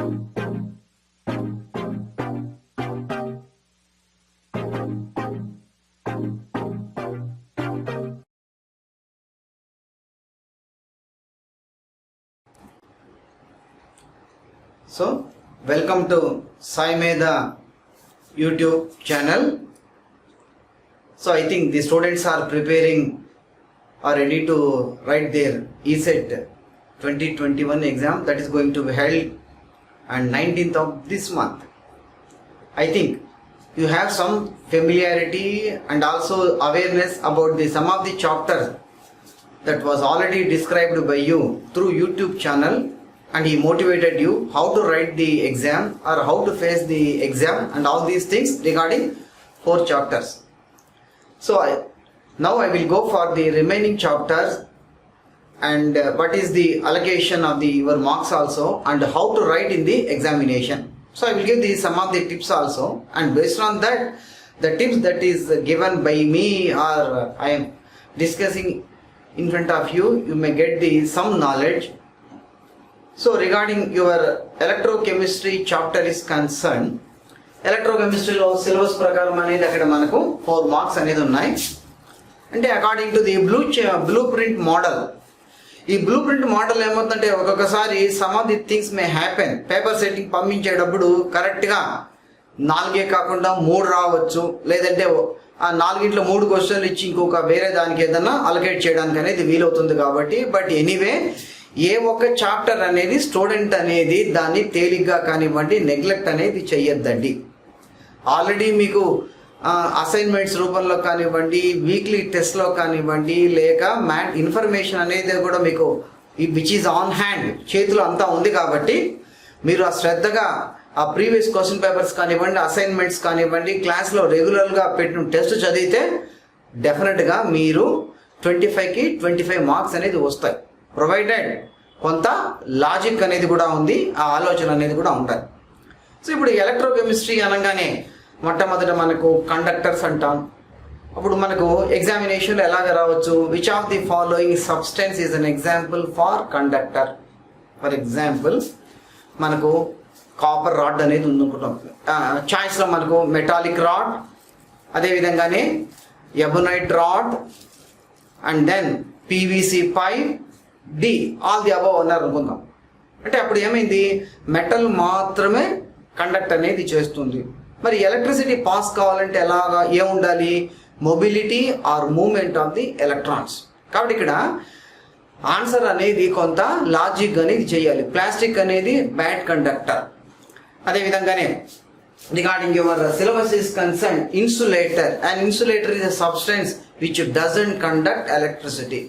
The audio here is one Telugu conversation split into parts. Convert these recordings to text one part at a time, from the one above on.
So, welcome to Sai Medha YouTube channel. So, I think the students are preparing or ready to write their ESET 2021 exam that is going to be held on 19th of this month. I think you have some familiarity and also awareness about some of the chapters that was already described by you through YouTube channel, and he motivated you how to write the exam or how to face the exam and all these things regarding 4 chapters. So now I will go for the remaining chapters and what is the allocation of your marks also and how to write in the examination. So I will give some of the tips also, and based on that, the tips that is given by me or I am discussing in front of you, you may get some knowledge. So regarding your electrochemistry chapter is concerned, electrochemistry lo syllabus prakaram anedi akkada manaku 4 marks anedi unnai. Ante according to the blueprint model, ఈ బ్లూ ప్రింట్ మోడల్ ఏమవుతుందంటే ఒక్కొక్కసారి some of the things may happen. Paper setting పంపించేటప్పుడు కరెక్ట్గా 4 కాకుండా 3 రావచ్చు, లేదంటే ఆ 4 3 క్వశ్చన్లు ఇచ్చి ఇంకొక వేరే దానికి ఏదన్నా అలొకేట్ చేయడానికి అనేది వీలవుతుంది కాబట్టి. బట్ ఎనీవే, ఏ ఒక్క చాప్టర్ అనేది స్టూడెంట్ అనేది దాన్ని తేలిగ్గా కానివ్వండి నెగ్లెక్ట్ అనేది చెయ్యొద్దండి. ఆల్రెడీ మీకు అసైన్మెంట్స్ రూపంలో కానివ్వండి, వీక్లీ టెస్ట్లో కానివ్వండి, లేక ఇన్ఫర్మేషన్ అనేది కూడా మీకు విచ్ ఈజ్ ఆన్ హ్యాండ్, చేతిలో అంతా ఉంది కాబట్టి మీరు ఆ శ్రద్ధగా ఆ ప్రీవియస్ క్వశ్చన్ పేపర్స్ కానివ్వండి, అసైన్మెంట్స్ కానివ్వండి, క్లాస్లో రెగ్యులర్గా పెట్టిన టెస్ట్ చదివితే డెఫినెట్గా మీరు 25కి 25 మార్క్స్ అనేది వస్తాయి. ప్రొవైడెడ్ కొంత లాజిక్ అనేది కూడా ఉంది, ఆ ఆలోచన అనేది కూడా ఉంటుంది. సో ఇప్పుడు ఎలక్ట్రోకెమిస్ట్రీ అనగానే మొట్టమొదట మనకు కండక్టర్స్ అంటాం. అప్పుడు మనకు ఎగ్జామినేషన్లో ఎలాగ రావచ్చు, which of the following substance is an example for conductor. For example మనకు కాపర్ రాడ్ అనేది ఉందనుకుంటాం. చాయిస్లో మనకు మెటాలిక్ రాడ్, అదేవిధంగానే ebonite rod, and then PVC pipe, D all the above అన్నారు అనుకుందాం. అంటే అప్పుడు ఏమైంది, మెటల్ మాత్రమే కండక్ట్ అనేది చేస్తుంది. మరి ఎలక్ట్రిసిటీ పాస్ కావాలంటే ఎలాగా ఏముండాలి, mobility or movement of the electrons. కాబట్టి ఇక్కడ ఆన్సర్ అనేది కొంత లాజిక్ అనేది చేయాలి. ప్లాస్టిక్ అనేది బ్యాడ్ కండక్టర్. అదేవిధంగానే regarding your syllabus is concern insulator. And insulator is a substance which doesn't conduct electricity.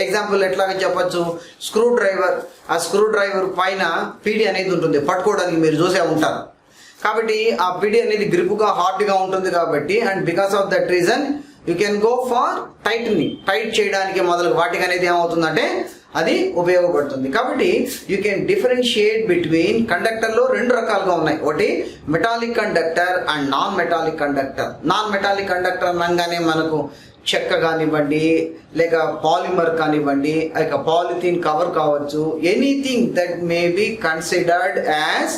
Example ఎట్లాగా చెప్పచ్చు, స్క్రూ డ్రైవర్. ఆ స్క్రూ డ్రైవర్ పైన పీడి అనేది ఉంటుంది, పట్టుకోవడానికి మీరు చూసే ఉంటారు. కాబట్టి ఆ పిడి అనేది గ్రిప్గా హార్డ్గా ఉంటుంది కాబట్టి, and because of that reason you can go for tightening. Tight చేయడానికి మొదలు వాటికి అనేది ఏమవుతుందంటే అది ఉపయోగపడుతుంది. కాబట్టి యూ కెన్ డిఫరెన్షియేట్ బిట్వీన్ కండక్టర్లో 2 రకాలుగా ఉన్నాయి. ఒకటి metallic conductor and non metallic conductor. Non metallic conductor అనగానే మనకు చెక్క కానివ్వండి, లేక పాలిమర్ కానివ్వండి, లేక పాలిథిన్ కవర్ కావచ్చు, anything that may be considered as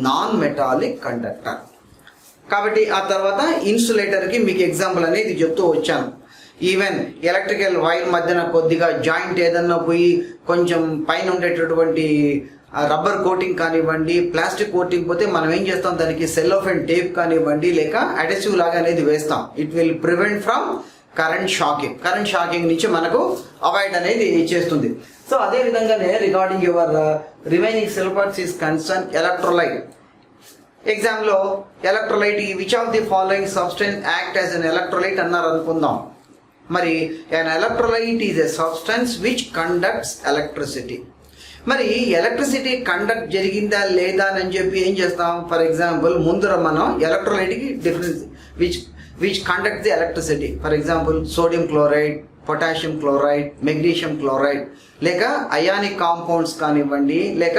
non metallic conductor. కాబట్టి ఆ తర్వాత ఇన్సులేటర్కి మీకు ఎగ్జాంపుల్ అనేది చెప్తూ వచ్చాను. ఈవెన్ ఎలక్ట్రికల్ వైర్ మధ్యన కొద్దిగా జాయింట్ ఏదన్నా పోయి కొంచెం పైన ఉండేటటువంటి రబ్బర్ కోటింగ్ కానివ్వండి, ప్లాస్టిక్ కోటింగ్ పోతే మనం ఏం చేస్తాం, దానికి సెల్లోఫెన్ టేప్ కానివ్వండి, లేక అడెసివ్ లాగా అనేది వేస్తాం. It will prevent from current shocking. Current shocking నుంచి మనకు అవాయిడ్ అనేది చేస్తుంది. సో అదే విధంగానే regarding your remaining syllabus is concern electrolyte. ఎగ్జామ్లో electrolyte which of the following substance act as an electrolyte అన్నారు అనుకుందాం. మరి an electrolyte is a substance which conducts electricity. మరి ఎలక్ట్రిసిటీ కండక్ట్ జరిగిందా లేదా అని చెప్పి ఏం చేస్తాం, ఫర్ ఎగ్జాంపుల్ ముందర మనం ఎలక్ట్రోలైట్కి difference which conduct the electricity. For example, sodium chloride, potassium chloride, magnesium chloride, లేక అయానిక్ కాంపౌండ్స్ కానివ్వండి, లేక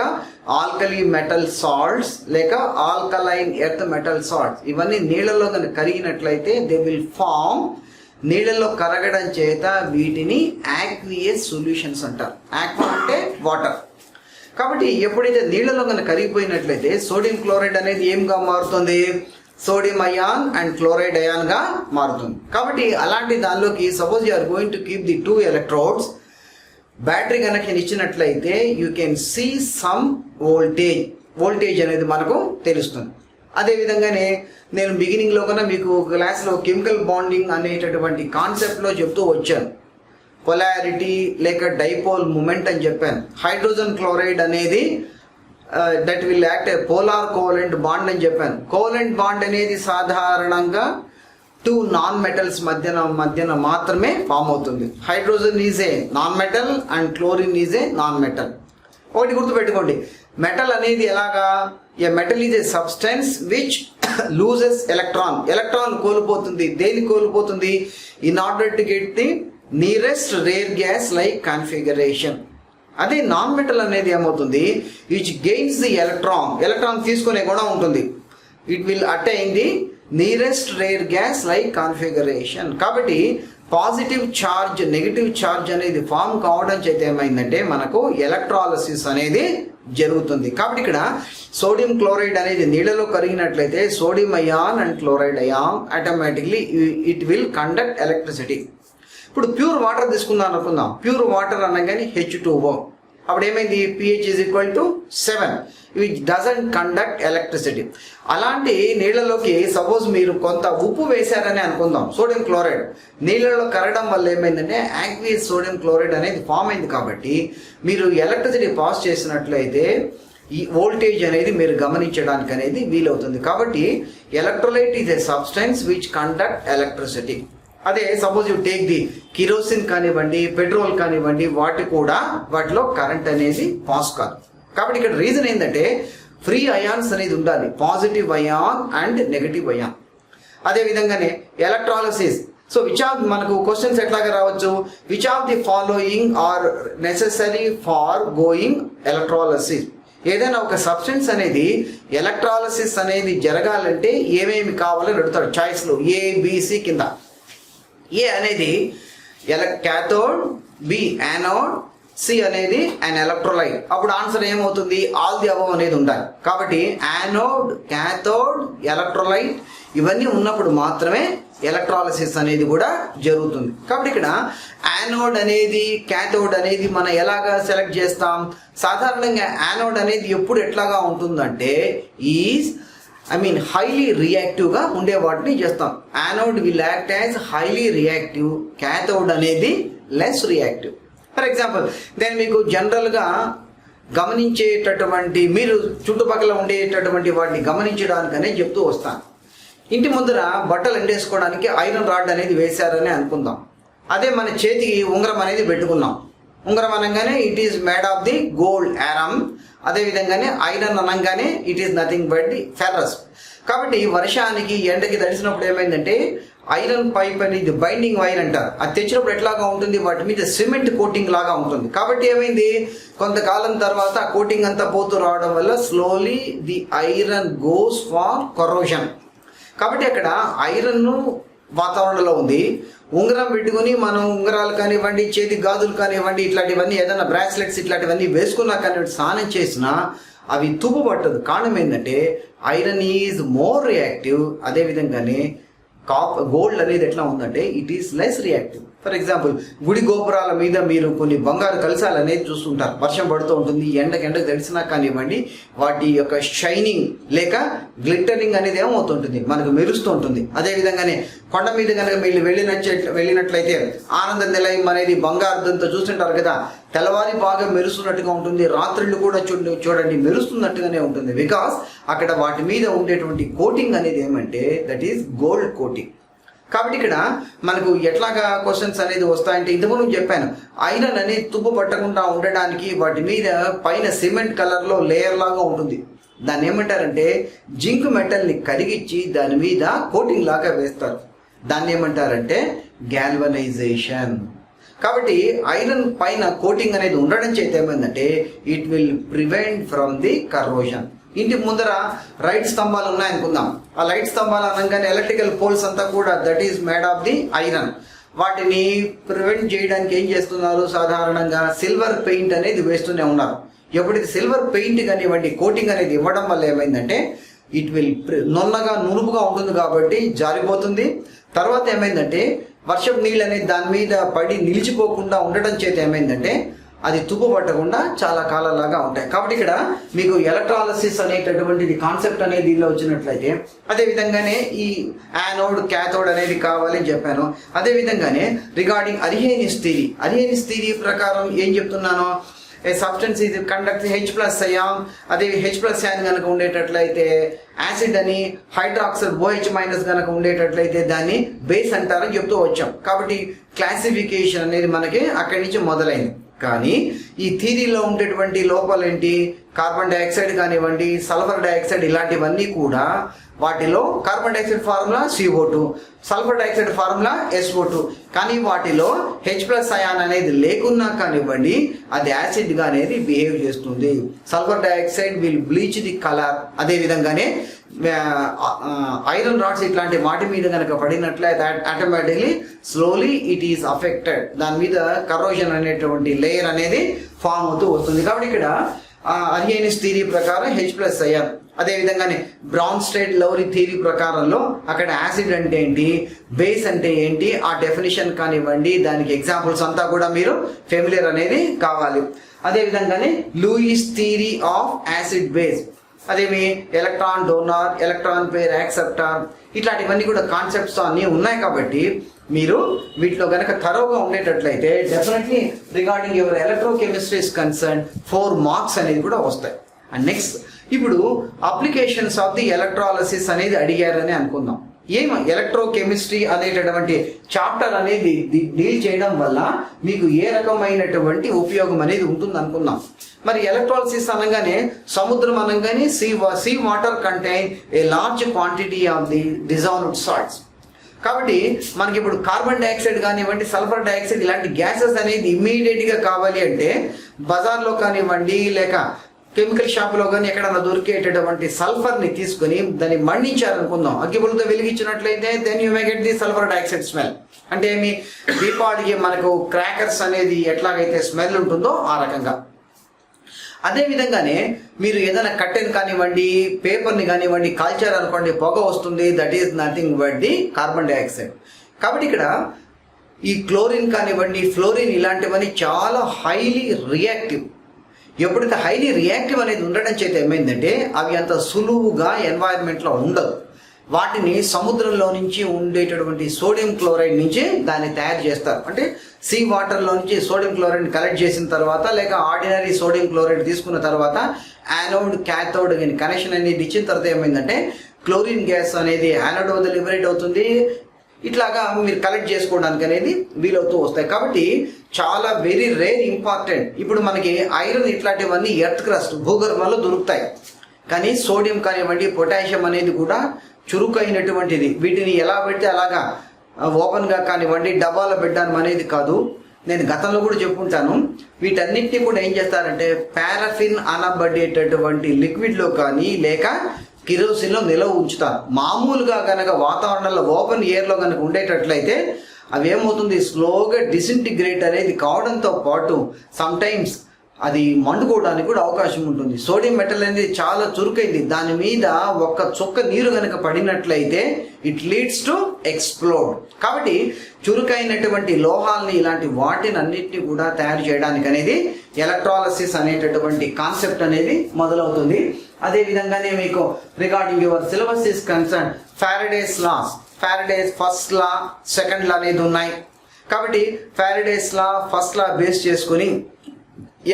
ఆల్కలీ మెటల్ సాల్ట్స్, లేక ఆల్కలైన్ ఎర్త్ మెటల్ సాల్ట్స్. ఇవన్నీ నీళ్ళలో కనుక కరిగినట్లయితే దే విల్ ఫార్మ్, నీళ్ళల్లో కరగడం చేత వీటిని యాక్వియస్ సొల్యూషన్స్ అంటారు. ఆక్వా అంటే వాటర్. కాబట్టి ఎప్పుడైతే నీళ్ళలో కనుక కరిగిపోయినట్లయితే సోడియం క్లోరైడ్ అనేది ఏంగా మారుతుంది, సోడియం అయాన్ అండ్ క్లోరైడ్ అయాన్గా మారుతుంది. కాబట్టి అలాంటి దానిలోకి suppose you are going to keep the 2 electrodes, battery connection ఇచ్చినట్లయితే you can see some voltage అనేది మనకు తెలుస్తుంది. అదేవిధంగానే నేను బిగినింగ్లో కన్నా మీకు క్లాస్లో కెమికల్ బాండింగ్ అనేటటువంటి కాన్సెప్ట్లో చెప్తూ వచ్చాను. పొలారిటీ లేక డైపోల్ మూమెంట్ అని చెప్పాను. హైడ్రోజన్ క్లోరైడ్ అనేది that will act polar covalent bond అని చెప్పాను. కోవలెంట్ బాండ్ అనేది సాధారణంగా 2 నాన్ మెటల్స్ మధ్యన మాత్రమే ఫామ్ అవుతుంది. Hydrogen is a non metal and chlorine is a non metal. ఒకటి గుర్తుపెట్టుకోండి, మెటల్ అనేది ఎలాగా, a metal is a substance which loses electron కోల్పోతుంది. దేని కోల్పోతుంది? In order to get the nearest rare gas like configuration. అదే నాన్ మెటల్ అనేది ఏమవుతుంది, విచ్ గెయిన్స్ ది ఎలక్ట్రాన్ తీసుకునే గుణం ఉంటుంది. It will attain the nearest rare gas like configuration. కాబట్టి పాజిటివ్ ఛార్జ్ నెగిటివ్ ఛార్జ్ అనేది ఫామ్ కావడం చేత ఏమైందంటే మనకు ఎలక్ట్రాలసిస్ అనేది జరుగుతుంది. కాబట్టి ఇక్కడ సోడియం క్లోరైడ్ అనేది నీళ్ళలో కరిగినట్లయితే sodium ion and chloride ion automatically it will conduct electricity. ఇప్పుడు ప్యూర్ వాటర్ తీసుకుందాం అనుకుందాం. ప్యూర్ వాటర్ అనగానే H2O. అప్పుడు ఏమైంది, pH is equal to 7 which doesn't conduct electricity. అలాంటి నీళ్ళలోకి సపోజ్ మీరు కొంత ఉప్పు వేశారని అనుకుందాం, సోడియం క్లోరైడ్ నీళ్ళలో కరగడం వల్ల ఏమైందంటే యాక్వియస్ సోడియం క్లోరైడ్ అనేది ఫామ్ అయింది. కాబట్టి మీరు ఎలక్ట్రిసిటీ పాస్ చేసినట్లయితే ఈ వోల్టేజ్ అనేది మీరు గమనించడానికి అనేది వీలవుతుంది. కాబట్టి electrolyte is a substance which conduct electricity. అదే suppose you take the kerosene కానివ్వండి, పెట్రోల్ కానివ్వండి, వాటిలో కరెంట్ అనేది పాస్ కాదు. కాబట్టి ఇక్కడ రీజన్ ఏంటంటే ఫ్రీ అయాన్స్ అనేది ఉండాలి, positive ion and negative ion. అదేవిధంగానే ఎలక్ట్రాలసిస్. సో మనకు క్వశ్చన్స్ ఎట్లాగా రావచ్చు, which of the following are necessary for going electrolysis. ఏదైనా ఒక సబ్స్టెన్స్ అనేది ఎలక్ట్రాలసిస్ అనేది జరగాలంటే ఏమేమి కావాలని అడుగుతాడు చాయిస్లో, ABC కింద. ఏ అనేది క్యాథోడ్, బి యానోడ్, సి అనేది అన్ ఎలక్ట్రోలైట్. అప్పుడు ఆన్సర్ ఏమవుతుంది, ఆల్ ది అబవ్ అనేది ఉండాలి. కాబట్టి యానోడ్, క్యాథోడ్, ఎలక్ట్రోలైట్ ఇవన్నీ ఉన్నప్పుడు మాత్రమే ఎలక్ట్రాలసిస్ అనేది కూడా జరుగుతుంది. కాబట్టి ఇక్కడ యానోడ్ అనేది క్యాథోడ్ అనేది మనం ఎలాగా సెలెక్ట్ చేస్తాం, సాధారణంగా యానోడ్ అనేది ఎప్పుడు ఎట్లాగా ఉంటుందంటే హైలీ రియాక్టివ్గా ఉండే వాటిని చేస్తాం. Anode will act as highly reactive, cathode అనేది లెస్ రియాక్టివ్. ఫర్ ఎగ్జాంపుల్ నేను మీకు జనరల్గా గమనించేటటువంటి, మీరు చుట్టుపక్కల ఉండేటటువంటి వాటిని గమనించడానికనే చెప్తూ వస్తాను. ఇంటి ముందర బట్టలు ఎండేసుకోవడానికి ఐరన్ రాడ్ అనేది వేశారని అనుకుందాం. అదే మన చేతికి ఉంగరం అనేది పెట్టుకున్నాం. ఉంగరం అనగానే it is made of the gold aurum. అదేవిధంగానే ఐరన్ అనగానే it is nothing but the ferrous. కాబట్టి వర్షానికి ఎండకి తడిసినప్పుడు ఏమైందంటే ఐరన్ పైప్ అనేది బైండింగ్ వైర్ అంటారు, అది తెచ్చినప్పుడు ఎట్లాగా ఉంటుంది, వాటి మీద సిమెంట్ కోటింగ్ లాగా ఉంటుంది. కాబట్టి ఏమైంది, కొంతకాలం తర్వాత ఆ కోటింగ్ అంతా పోతూ రావడం వల్ల slowly the iron goes for corrosion. కాబట్టి అక్కడ ఐరన్ వాతావరణంలో ఉంది. ఉంగరం పెట్టుకుని మనం ఉంగరాలు కానివ్వండి, చేతి గాజులు కానివ్వండి, ఇట్లాంటివన్నీ ఏదైనా బ్రాస్లెట్స్ ఇట్లాంటివన్నీ వేసుకున్నా కానివ్వండి, స్నానం చేసినా అవి తుప్పు పట్టదు. కారణం ఏంటంటే ఐరన్ ఈజ్ మోర్ రియాక్టివ్. అదేవిధంగానే గోల్డ్ అనేది ఎట్లా ఉందంటే it is less reactive. For example గుడి గోపురాల మీద మీరు కొన్ని బంగారు కలశాలు అనేది చూస్తుంటారు. వర్షం పడుతూ ఉంటుంది, ఎండకు తడిసినా కానివ్వండి వాటి యొక్క షైనింగ్ లేక గ్లిటరింగ్ అనేది ఏమవుతుంటుంది, మనకు మెరుస్తూ ఉంటుంది. అదేవిధంగానే కొండ మీద కనుక మీరు వెళ్ళినట్లయితే ఆనంద నిలయం అనేది బంగారుదంతో చూస్తుంటారు కదా, తెల్లవారి బాగా మెరుస్తున్నట్టుగా ఉంటుంది, రాత్రులు కూడా చూడండి మెరుస్తున్నట్టుగానే ఉంటుంది. బికాస్ అక్కడ వాటి మీద ఉండేటువంటి కోటింగ్ అనేది ఏమంటే దట్ ఈస్ గోల్డ్ కోటింగ్. కాబట్టి ఇక్కడ మనకు ఎట్లాగా క్వశ్చన్స్ అనేది వస్తాయంటే ఇంతకుముందు చెప్పాను, ఐరన్ అనేది తుప్పు పట్టకుండా ఉండడానికి వాటి మీద పైన సిమెంట్ కలర్లో లేయర్ లాగా ఉంటుంది. దాన్ని ఏమంటారంటే జింక్ మెటల్ని కరిగించి దాని మీద కోటింగ్ లాగా వేస్తారు. దాన్ని ఏమంటారంటే గ్యాల్వనైజేషన్. కాబట్టి ఐరన్ పైన కోటింగ్ అనేది ఉండడం చేత ఏమైందంటే it will prevent from the corrosion. ఇంటి ముందర లైట్ స్తంభాలు ఉన్నాయనుకుందాం. ఆ లైట్ స్తంభాలు అనగానే ఎలక్ట్రికల్ పోల్స్ అంతా కూడా that is made of the iron. వాటిని ప్రివెంట్ చేయడానికి ఏం చేస్తున్నారు, సాధారణంగా సిల్వర్ పెయింట్ అనేది వేస్తూనే ఉన్నారు. ఎప్పుడైతే సిల్వర్ పెయింట్ కానివ్వండి కోటింగ్ అనేది ఇవ్వడం వల్ల ఏమైందంటే ఇట్ విల్ నున్నగా నునుపుగా ఉంటుంది కాబట్టి జారిపోతుంది. తర్వాత ఏమైందంటే వర్షపు నీళ్ళు అనేది దాని మీద పడి నిలిచిపోకుండా ఉండడం చేత ఏమైందంటే అది తుప్పు పట్టకుండా చాలా కాలంలాగా ఉంటాయి. కాబట్టి ఇక్కడ మీకు ఎలక్ట్రాలసిస్ అనేటటువంటిది కాన్సెప్ట్ అనేది దీనిలో వచ్చినట్లయితే, అదేవిధంగానే ఈ యానోడ్ క్యాథోడ్ అనేది కావాలని చెప్పాను. అదేవిధంగానే రిగార్డింగ్ అరిహేనిస్ థియరీ ప్రకారం ఏం చెప్తున్నాను, ఏ సబ్స్టెన్స్ ఇది కండక్ట్ H+ అయాన్, అదే H+ అయాన్ కనుక ఉండేటట్లయితే యాసిడ్ అని, హైడ్రాక్సైడ్ OH- కనుక ఉండేటట్లయితే దాన్ని బేస్ అంటారని చెప్తూ వచ్చాం. కాబట్టి క్లాసిఫికేషన్ అనేది మనకి అక్కడి నుంచి మొదలైంది. కానీ ఈ థియరీలో ఉండేటువంటి లోపాలు ఏంటి, కార్బన్ డైఆక్సైడ్ కానివ్వండి, సల్ఫర్ డైఆక్సైడ్ ఇలాంటివన్నీ కూడా వాటిలో carbon dioxide formula CO2, sulphur dioxide formula SO2. కానీ వాటిలో H+ అయాన్ అనేది లేకున్నా కానివ్వండి అది యాసిడ్గా అనేది బిహేవ్ చేస్తుంది. Sulphur dioxide will bleach the colour. అదేవిధంగానే ఐరన్ రాడ్స్ ఇట్లాంటి వాటి మీద కనుక పడినట్లయితే automatically slowly it is affected, దాని మీద కరోజన్ అనేటువంటి లేయర్ అనేది ఫామ్ అవుతూ వస్తుంది. కాబట్టి ఇక్కడ అరిహేనిస్ థియరీ ప్రకారం H+ అయాన్, అదేవిధంగానే బ్రౌన్స్టెడ్ లౌరీ థియరీ ప్రకారంలో అక్కడ యాసిడ్ అంటే ఏంటి, బేస్ అంటే ఏంటి, ఆ డెఫినేషన్ కానివ్వండి, దానికి ఎగ్జాంపుల్స్ అంతా కూడా మీరు ఫెమిలియర్ అనేది కావాలి. అదేవిధంగానే Lewis theory of acid base, అదేమి electron donor, electron pair acceptor, ఇట్లాంటివన్నీ కూడా కాన్సెప్ట్స్ అన్నీ ఉన్నాయి. కాబట్టి మీరు వీటిలో కనుక థరోగా ఉండేటట్లయితే definitely regarding your electrochemistry is concern 4 marks అనేది కూడా వస్తాయి. అండ్ నెక్స్ట్ ఇప్పుడు అప్లికేషన్స్ ఆఫ్ ది ఎలక్ట్రాలసిస్ అనేది అడిగారని అనుకుందాం. ఏం ఎలక్ట్రోకెమిస్ట్రీ అనేటటువంటి చాప్టర్ అనేది డీల్ చేయడం వల్ల మీకు ఏ రకమైనటువంటి ఉపయోగం అనేది ఉంటుంది అనుకుందాం. మరి ఎలక్ట్రాలసిస్ అనగానే సముద్రం అనగానే sea water contain a large quantity of the dissolved salts. కాబట్టి మనకి ఇప్పుడు కార్బన్ డైఆక్సైడ్ కానివ్వండి, సల్ఫర్ డైఆక్సైడ్ ఇలాంటి గ్యాసెస్ అనేది ఇమ్మీడియట్గా కావాలి అంటే బజార్లో కానివ్వండి లేక కెమికల్ షాప్లో కానీ ఎక్కడన్నా దొరికేటటువంటి సల్ఫర్ని తీసుకుని దాన్ని మండించారనుకుందాం, అగ్గిపుల్లతో వెలిగించినట్లయితే then you may get the sulphur dioxide smell. అంటే ఏమి దీపావళికి మనకు క్రాకర్స్ అనేది ఎట్లాగైతే స్మెల్ ఉంటుందో ఆ రకంగా. అదేవిధంగానే మీరు ఏదైనా కట్టెన్ కానివ్వండి, పేపర్ని కానివ్వండి కాల్చారనుకోండి, పొగ వస్తుంది, that is nothing but the carbon dioxide. కాబట్టి ఇక్కడ ఈ క్లోరిన్ కానివ్వండి, ఫ్లోరిన్ ఇలాంటివన్నీ చాలా హైలీ రియాక్టివ్. ఎప్పుడైతే హైలీ రియాక్టివ్ అనేది ఉండడం చేత ఏమైందంటే అవి అంత సులువుగా ఎన్వైరన్మెంట్లో ఉండదు. వాటిని సముద్రంలో నుంచి ఉండేటటువంటి సోడియం క్లోరైడ్ నుంచి దాన్ని తయారు చేస్తారు. అంటే సీ వాటర్లో నుంచి సోడియం క్లోరైడ్ కలెక్ట్ చేసిన తర్వాత లేక ఆర్డినరీ సోడియం క్లోరైడ్ తీసుకున్న తర్వాత యానోడ్ క్యాథోడ్ కనెక్షన్ అనేది ఇచ్చిన తర్వాత ఏమైందంటే క్లోరిన్ గ్యాస్ అనేది యానోడ్ వద్ద లిబరేట్ అవుతుంది. ఇట్లాగా మీరు కలెక్ట్ చేసుకోవడానికి అనేది వీలవుతూ వస్తాయి. కాబట్టి చాలా వెరీ రేర్ ఇంపార్టెంట్. ఇప్పుడు మనకి ఐరన్ ఇట్లాంటివన్నీ ఎర్త్ క్రస్ట్ భూగర్భంలో దొరుకుతాయి. కానీ సోడియం కానివ్వండి, పొటాషియం అనేది కూడా చురుకైనటువంటిది. వీటిని ఎలా పెడితే అలాగా ఓపెన్గా కానివ్వండి డబ్బాలో పెట్టడం అనేది కాదు. నేను గతంలో కూడా చెప్పుకుంటాను. వీటన్నిటిని కూడా ఏం చేస్తారంటే పారాఫిన్ అనబడేటటువంటి లిక్విడ్లో కానీ లేక కిరోసిన్లో నిలవ ఉంచుతారు. మామూలుగా కనుక వాతావరణంలో ఓపెన్ ఎయిర్లో కనుక ఉండేటట్లయితే అవి ఏమవుతుంది, స్లోగా డిసింటిగ్రేట్ అనేది కావడంతో పాటు సమ్టైమ్స్ అది మండుకోవడానికి కూడా అవకాశం ఉంటుంది. సోడియం మెటల్ అనేది చాలా చురుకైంది. దాని మీద ఒక్క చుక్క నీరు కనుక పడినట్లయితే ఇట్ లీడ్స్ టు ఎక్స్ప్లోడ్. కాబట్టి చురుకైనటువంటి లోహాలని ఇలాంటి వాటిని అన్నిటిని కూడా తయారు చేయడానికి అనేది ఎలక్ట్రాలసిస్ అనేటటువంటి కాన్సెప్ట్ అనేది మొదలవుతుంది. అదేవిధంగానే మీకు regarding your syllabus is concern Faraday's first law, second లా అనేది ఉన్నాయి. కాబట్టి ఫ్యారడేస్ లా ఫస్ట్ లా బేస్ చేసుకుని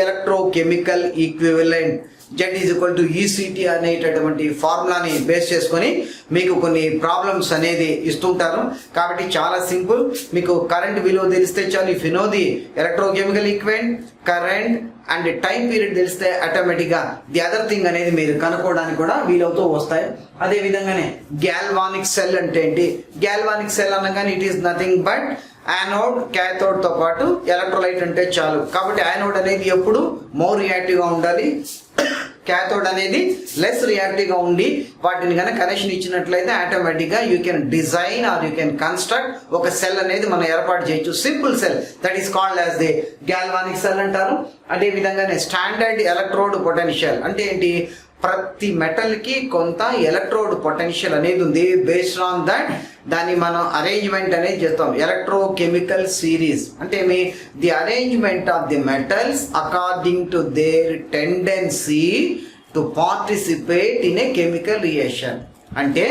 ఎలక్ట్రోకెమికల్ ఈక్వివలెంట్ Z=ECT అనేటటువంటి ఫార్ములాని బేస్ చేసుకొని మీకు కొన్ని ప్రాబ్లమ్స్ అనేది ఇస్తుంటారు. కాబట్టి చాలా సింపుల్. మీకు కరెంట్ విలువ తెలిస్తే చాలు. If you know the electrochemical equivalent, current and time period తెలిస్తే ఆటోమేటిక్గా ది అదర్ థింగ్ అనేది మీరు కనుక్కోవడానికి కూడా వీలవుతూ వస్తాయి. అదేవిధంగానే గ్యాల్వానిక్ సెల్ అంటే ఏంటి, గ్యాల్వానిక్ సెల్ అనగానే it is nothing but anode cathode తో పాటు ఎలక్ట్రోలైట్ అంటే చాలు. కాబట్టి యానోడ్ అనేది ఎప్పుడు మోర్ రియాక్టివ్గా ఉండాలి, క్యాథోడ్ అనేది లెస్ రియాక్టివ్గా ఉండి వాటిని కనుక కనెక్షన్ ఇచ్చినట్లయితే ఆటోమేటిక్గా you can design or you can construct ఒక సెల్ అనేది మనం ఏర్పాటు చేయొచ్చు. Simple cell that is called as the galvanic cell అంటారు. అదే విధంగానే స్టాండర్డ్ ఎలక్ట్రోడ్ పొటెన్షియల్ అంటే ఏంటి, ప్రతి మెటల్కి కొంత ఎలక్ట్రోడ్ పొటెన్షియల్ అనేది ఉంది. బేస్డ్ ఆన్ దట్ దాన్ని మనం అరేంజ్మెంట్ అనేది చేస్తాం. ఎలక్ట్రోకెమికల్ సిరీస్ అంటే the arrangement of the metals according to their tendency to participate in a chemical reaction. అంటే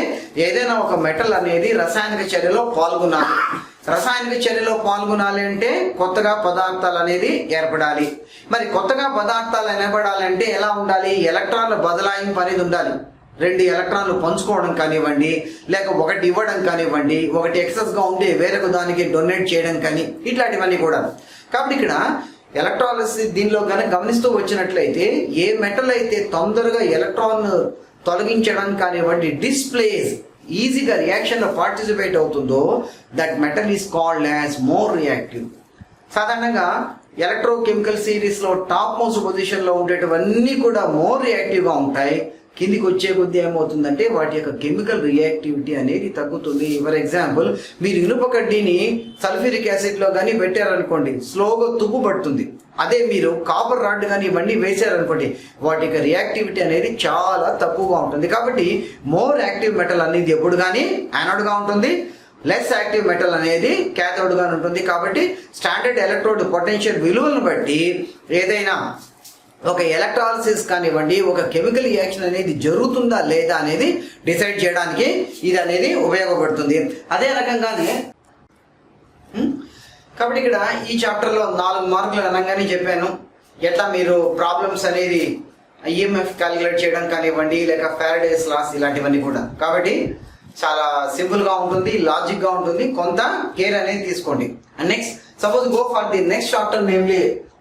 ఏదైనా ఒక మెటల్ అనేది రసాయనిక చర్యలో పాల్గొనాలి. రసాయనిక చర్యలో పాల్గొనాలి అంటే కొత్తగా పదార్థాలు అనేది ఏర్పడాలి. మరి కొత్తగా పదార్థాలు ఏర్పడాలంటే ఎలా ఉండాలి, ఎలక్ట్రాన్ల బదలాయింపు అనేది ఉండాలి. 2 ఎలక్ట్రాన్లు పంచుకోవడం కానివ్వండి, లేక ఒకటి ఇవ్వడం కానివ్వండి, ఒకటి ఎక్సెస్గా ఉంటే వేరొక దానికి డొనేట్ చేయడం కానీ ఇట్లాంటివన్నీ కూడా. కాబట్టి ఇక్కడ ఎలక్ట్రాలిసిస్ దీనిలో కనుక గమనిస్తూ వచ్చినట్లయితే ఏ మెటల్ అయితే తొందరగా ఎలక్ట్రాన్ తొలగించడం కానివ్వండి, డిస్ప్లేస్ ఈజీగా రియాక్షన్లో పార్టిసిపేట్ అవుతుందో that metal is called as more reactive. సాధారణంగా ఎలక్ట్రోకెమికల్ సిరీస్లో టాప్ మోస్ట్ పొజిషన్లో ఉండేటివన్నీ కూడా మోర్ రియాక్టివ్గా ఉంటాయి. కిందికి వచ్చే కొద్దీ ఏమవుతుందంటే వాటి యొక్క కెమికల్ రియాక్టివిటీ అనేది తగ్గుతుంది. ఫర్ ఎగ్జాంపుల్, మీరు ఇనుప కడ్డీని సల్ఫ్యూరిక్ యాసిడ్లో కానీ పెట్టారనుకోండి, స్లోగా తుప్పు పడుతుంది. అదే మీరు కాపర్ రాడ్ కానీ ఇవన్నీ వేసారనుకోండి, వాటి యొక్క రియాక్టివిటీ అనేది చాలా తక్కువగా ఉంటుంది. కాబట్టి మోర్ యాక్టివ్ మెటల్ అనేది ఎప్పుడు కానీ యానోడ్గా ఉంటుంది, లెస్ యాక్టివ్ మెటల్ అనేది క్యాథోడ్గా ఉంటుంది. కాబట్టి స్టాండర్డ్ ఎలక్ట్రోడ్ పొటెన్షియల్ విలువలను బట్టి ఏదైనా ఒక ఎలక్ట్రాలిసిస్ కానివ్వండి, ఒక కెమికల్ రియాక్షన్ అనేది జరుగుతుందా లేదా అనేది డిసైడ్ చేయడానికి ఇది అనేది ఉపయోగపడుతుంది. అదే రకంగానే కాబట్టి ఇక్కడ ఈ చాప్టర్లో 4 మార్కులు అనగానే చెప్పాను ఎట్లా మీరు ప్రాబ్లమ్స్ అనేది ఈఎంఎఫ్ క్యాలిక్యులేట్ చేయడం కానివ్వండి, లేక ఫారడేస్ లాస్ ఇలాంటివన్నీ కూడా. కాబట్టి చాలా సింపుల్గా ఉంటుంది, లాజిక్గా ఉంటుంది, కొంత కేర్ అనేది తీసుకోండి. And next suppose go for the next chapter namely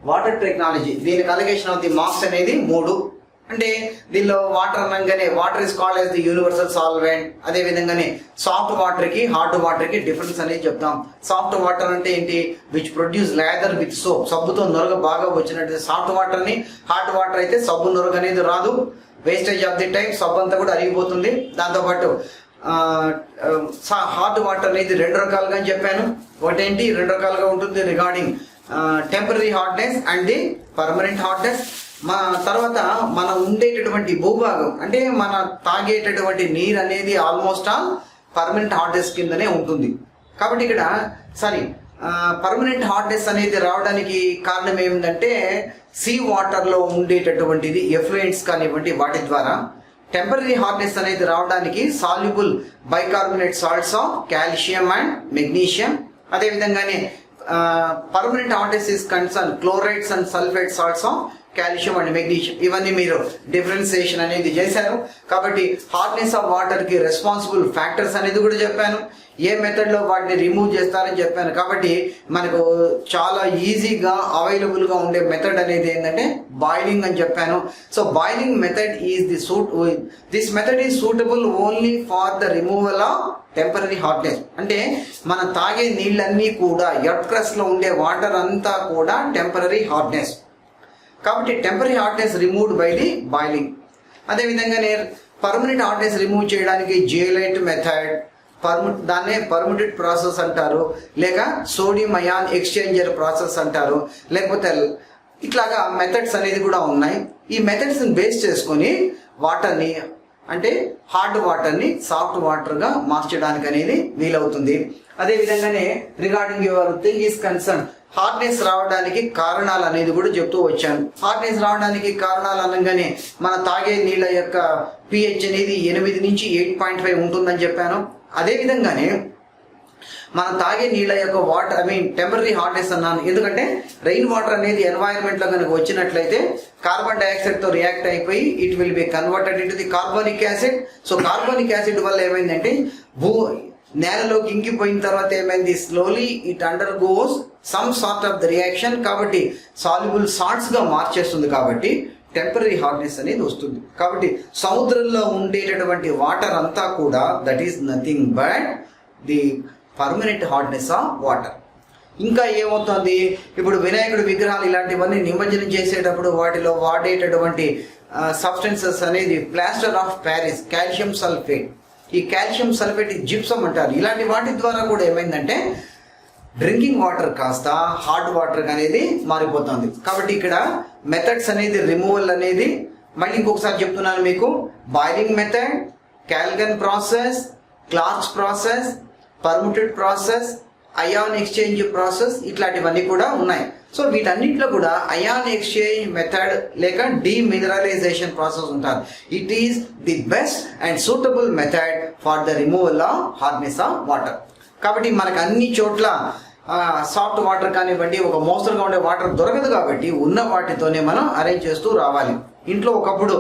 water technology. దీనికి అలిగేషన్ ఆఫ్ ది మార్క్స్ అనేది 3. అంటే దీనిలో వాటర్ అనగానే water is called as the universal solvent. అదే విధంగానే సాఫ్ట్ వాటర్కి హార్డ్ వాటర్కి డిఫరెన్స్ అనేది చెప్తాం. సాఫ్ట్ వాటర్ అంటే ఏంటి, which produce lather with soap, సబ్బుతో నొరగ బాగా వచ్చినట్టు సాఫ్ట్ వాటర్ని. హార్డ్ వాటర్ అయితే సబ్బు నొరగ అనేది రాదు, వేస్టేజ్ ఆఫ్ ది టైం, సబ్బు అంతా కూడా అరిగిపోతుంది. దాంతోపాటు హార్డ్ వాటర్ అనేది 2 రకాలుగా అని చెప్పాను. ఒకటేంటి 2 రకాలుగా ఉంటుంది regarding temporary hardness and the permanent hardness. తర్వాత మనం ఉండేటటువంటి భూభాగం అంటే మన తాగేటటువంటి నీరు అనేది ఆల్మోస్ట్ ఆల్ పర్మనెంట్ హార్డ్నెస్ కిందనే ఉంటుంది. కాబట్టి ఇక్కడ పర్మనెంట్ హార్డ్నెస్ అనేది రావడానికి కారణం ఏమిటంటే సీ వాటర్లో ఉండేటటువంటిది ఎఫ్లూయెంట్స్ కానివ్వండి వాటి ద్వారా. టెంపరీ హార్డ్నెస్ అనేది రావడానికి soluble bicarbonate salts of calcium and magnesium. అదేవిధంగానే permanent hardness is concern chlorides and sulphate salts of calcium and magnesium. ఇవన్నీ మీరు డిఫరెన్సియేషన్ అనేది చేశారు. కాబట్టి హార్డ్నెస్ ఆఫ్ వాటర్కి రెస్పాన్సిబుల్ ఫ్యాక్టర్స్ అనేది కూడా చెప్పాను. ఏ మెథడ్లో వాటిని రిమూవ్ చేస్తారని చెప్పాను. కాబట్టి మనకు చాలా ఈజీగా అవైలబుల్గా ఉండే మెథడ్ అనేది ఏంటంటే బాయిలింగ్ అని చెప్పాను. So boiling method is this method is suitable only for the removal of temporary hardness. అంటే మనం తాగే నీళ్ళన్నీ కూడా ఎర్త్ క్రస్ట్లో ఉండే వాటర్ అంతా కూడా టెంపరీ హార్డ్నెస్. కాబట్టి temporary hardness removed by the boiling. అదేవిధంగానే పర్మనెంట్ హార్డ్నెస్ రిమూవ్ చేయడానికి జేలైట్ మెథడ్, దాన్నే పర్మిటెడ్ ప్రాసెస్ అంటారు, లేక సోడియం అయాన్ ఎక్స్చేంజర్ ప్రాసెస్ అంటారు, లేకపోతే ఇట్లాగా మెథడ్స్ అనేది కూడా ఉన్నాయి. ఈ మెథడ్స్ని బేస్ చేసుకొని వాటర్ని అంటే హార్డ్ వాటర్ని సాఫ్ట్ వాటర్గా మార్చడానికి అనేది వీలవుతుంది. అదేవిధంగానే regarding your thing is concern hardness రావడానికి కారణాలు అనేది కూడా చెప్తూ వచ్చాను. హార్డ్నెస్ రావడానికి కారణాలు అనగానే మన తాగే నీళ్ళ యొక్క pH అనేది 8 నుంచి 8.5 ఉంటుందని చెప్పాను. అదేవిధంగానే మన తాగే నీళ్ళ యొక్క టెంపరీ హార్డ్నెస్ అన్నాను. ఎందుకంటే రెయిన్ వాటర్ అనేది ఎన్వైరన్మెంట్లో కనుక వచ్చినట్లయితే కార్బన్ డైఆక్సైడ్తో రియాక్ట్ అయిపోయి it will be converted into the carbonic acid. So carbonic acid వల్ల ఏమైందంటే నేలలోకి ఇంకిపోయిన తర్వాత ఏమైంది, slowly it under goes some sort of the reaction. కాబట్టి సాల్యుబుల్ సాల్ట్స్గా మార్చేస్తుంది. కాబట్టి టెంపరీ హార్డ్నెస్ అనేది వస్తుంది. కాబట్టి సముద్రంలో ఉండేటటువంటి వాటర్ అంతా కూడా that is nothing but the permanent hardness of water. ఇంకా ఏమవుతుంది, ఇప్పుడు వినాయకుడి విగ్రహాలు ఇలాంటివన్నీ నిమజ్జనం చేసేటప్పుడు వాటిలో వాడేటటువంటి సబ్స్టెన్సెస్ అనేది plaster of Paris, calcium sulphate. ఈ కాల్షియం సల్ఫేట్ జిప్సమ్ అంటారు. ఇలాంటి వాటి ద్వారా కూడా ఏమైందంటే డ్రింకింగ్ వాటర్ కాస్త హాట్ వాటర్ అనేది మారిపోతుంది. కాబట్టి ఇక్కడ మెథడ్స్ అనేది రిమూవల్ అనేది మళ్ళీ ఇంకొకసారి చెప్తున్నాను మీకు. Boiling method, Calgon process, Clark's process, permutit process, ion exchange process, ఇట్లాంటివన్నీ కూడా ఉన్నాయి. సో వీటన్నింటిలో కూడా అయాన్ ఎక్స్చేంజ్ మెథడ్ లేక డీమినరలైజేషన్ ప్రాసెస్ ఉంటారు. It is the best and suitable method for the removal of hardness of water. కాబట్టి మనకు అన్ని చోట్ల సాఫ్ట్ వాటర్ కానివ్వండి, ఒక మోస్తరుగా ఉండే వాటర్ దొరకదు. కాబట్టి ఉన్న వాటితోనే మనం అరేంజ్ చేస్తూ రావాలి. ఇంట్లో ఒకప్పుడు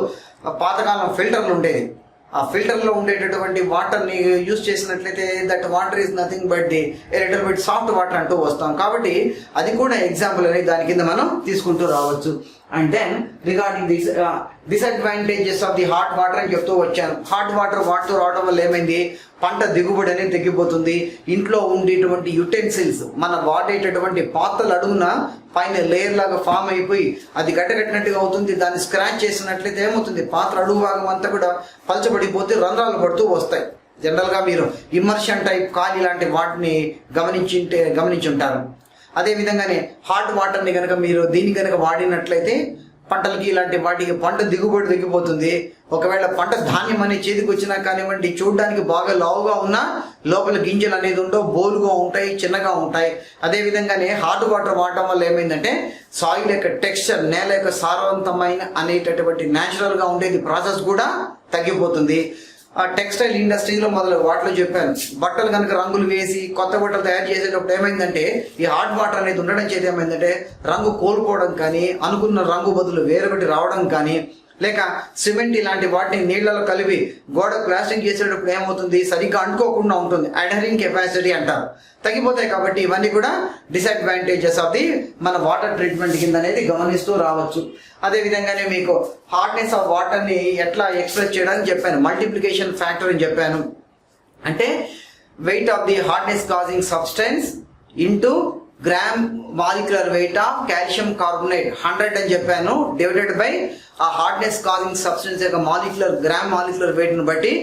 పాతకాలం ఫిల్టర్లు ఉండేది. ఆ ఫిల్టర్లో ఉండేటటువంటి వాటర్ని యూజ్ చేసినట్లయితే that water is nothing but the little bit soft water అంటూ వస్తాం. కాబట్టి అది కూడా ఎగ్జాంపుల్ అనేది దాని కింద మనం తీసుకుంటూ రావచ్చు. And then regarding this disadvantages of the hot water అని చెప్తూ వచ్చాను. హాట్ వాటర్ వాడుతూ రావడం వల్ల ఏమైంది, పంట దిగుబడి అనేది తగ్గిపోతుంది. ఇంట్లో ఉండేటువంటి యుటెన్సిల్స్, మనం వాడేటటువంటి పాత్రలు అడుగున పైన లేయర్ లాగా ఫామ్ అయిపోయి అది గట్టగట్టినట్టుగా అవుతుంది. దాన్ని స్క్రాచ్ చేసినట్లయితే ఏమవుతుంది, పాత్ర అడుగు భాగం అంతా కూడా పలచబడిపోతే రంధ్రాలు పడుతూ వస్తాయి. జనరల్గా మీరు ఇమ్మర్షన్ టైప్ కాలి లాంటి వాటిని గమనించి ఉంటారు. అదేవిధంగానే హాట్ వాటర్ని కనుక మీరు దీన్ని కనుక వాడినట్లయితే పంటలకి ఇలాంటి వాటికి పంట దిగుబడి తగ్గిపోతుంది. ఒకవేళ పంట ధాన్యం అనేది చేతికి వచ్చినా కానివ్వండి, చూడడానికి బాగా లావుగా ఉన్నా లోపల గింజలు అనేది ఉండవు, బోలుగా ఉంటాయి, చిన్నగా ఉంటాయి. అదేవిధంగానే హాట్ వాటర్ వాడటం వల్ల ఏమైందంటే సాయిల్ యొక్క టెక్స్చర్, నేల యొక్క సారవంతమైన అనేటటువంటి న్యాచురల్గా ఉండేది ప్రాసెస్ కూడా తగ్గిపోతుంది. ఆ టెక్స్టైల్ ఇండస్ట్రీలో మొదలు వాటిలో చెప్పాను, బట్టలు కనుక రంగులు వేసి కొత్త బట్టలు తయారు చేసేటప్పుడు ఏమైందంటే ఈ హాట్ వాటర్ అనేది ఉండడం చేతి ఏమైందంటే రంగు కోల్పోవడం కానీ, అనుకున్న రంగు బదులు వేరొకటి రావడం కానీ, లేక సిమెంట్ ఇలాంటి వాటిని నీళ్లలో కలిపి గోడ ప్లాస్టింగ్ చేసేటప్పుడు ఏమవుతుంది, సరిగ్గా అంటుకోకుండా ఉంటుంది. అడహరింగ్ కెపాసిటీ అంటారు, తగ్గిపోతాయి. కాబట్టి ఇవన్నీ కూడా డిసడ్వాంటేజెస్ ఆఫ్ ది మన వాటర్ ట్రీట్మెంట్ కింద అనేది గమనిస్తూ రావచ్చు. అదేవిధంగానే మీకు హార్డ్నెస్ ఆఫ్ వాటర్ని ఎట్లా ఎక్స్ప్రెస్ చేయడానికి చెప్పాను. మల్టిప్లికేషన్ ఫ్యాక్టర్ అని చెప్పాను. అంటే weight of the hardness causing substance into gram molecular weight of calcium carbonate 100 అని చెప్పాను, డివైడెడ్ బై ఆ హార్డ్నెస్ కాజింగ్ సబ్స్టెన్స్ యొక్క గ్రామ్ మాలిక్యులర్ వెయిట్ని బట్టి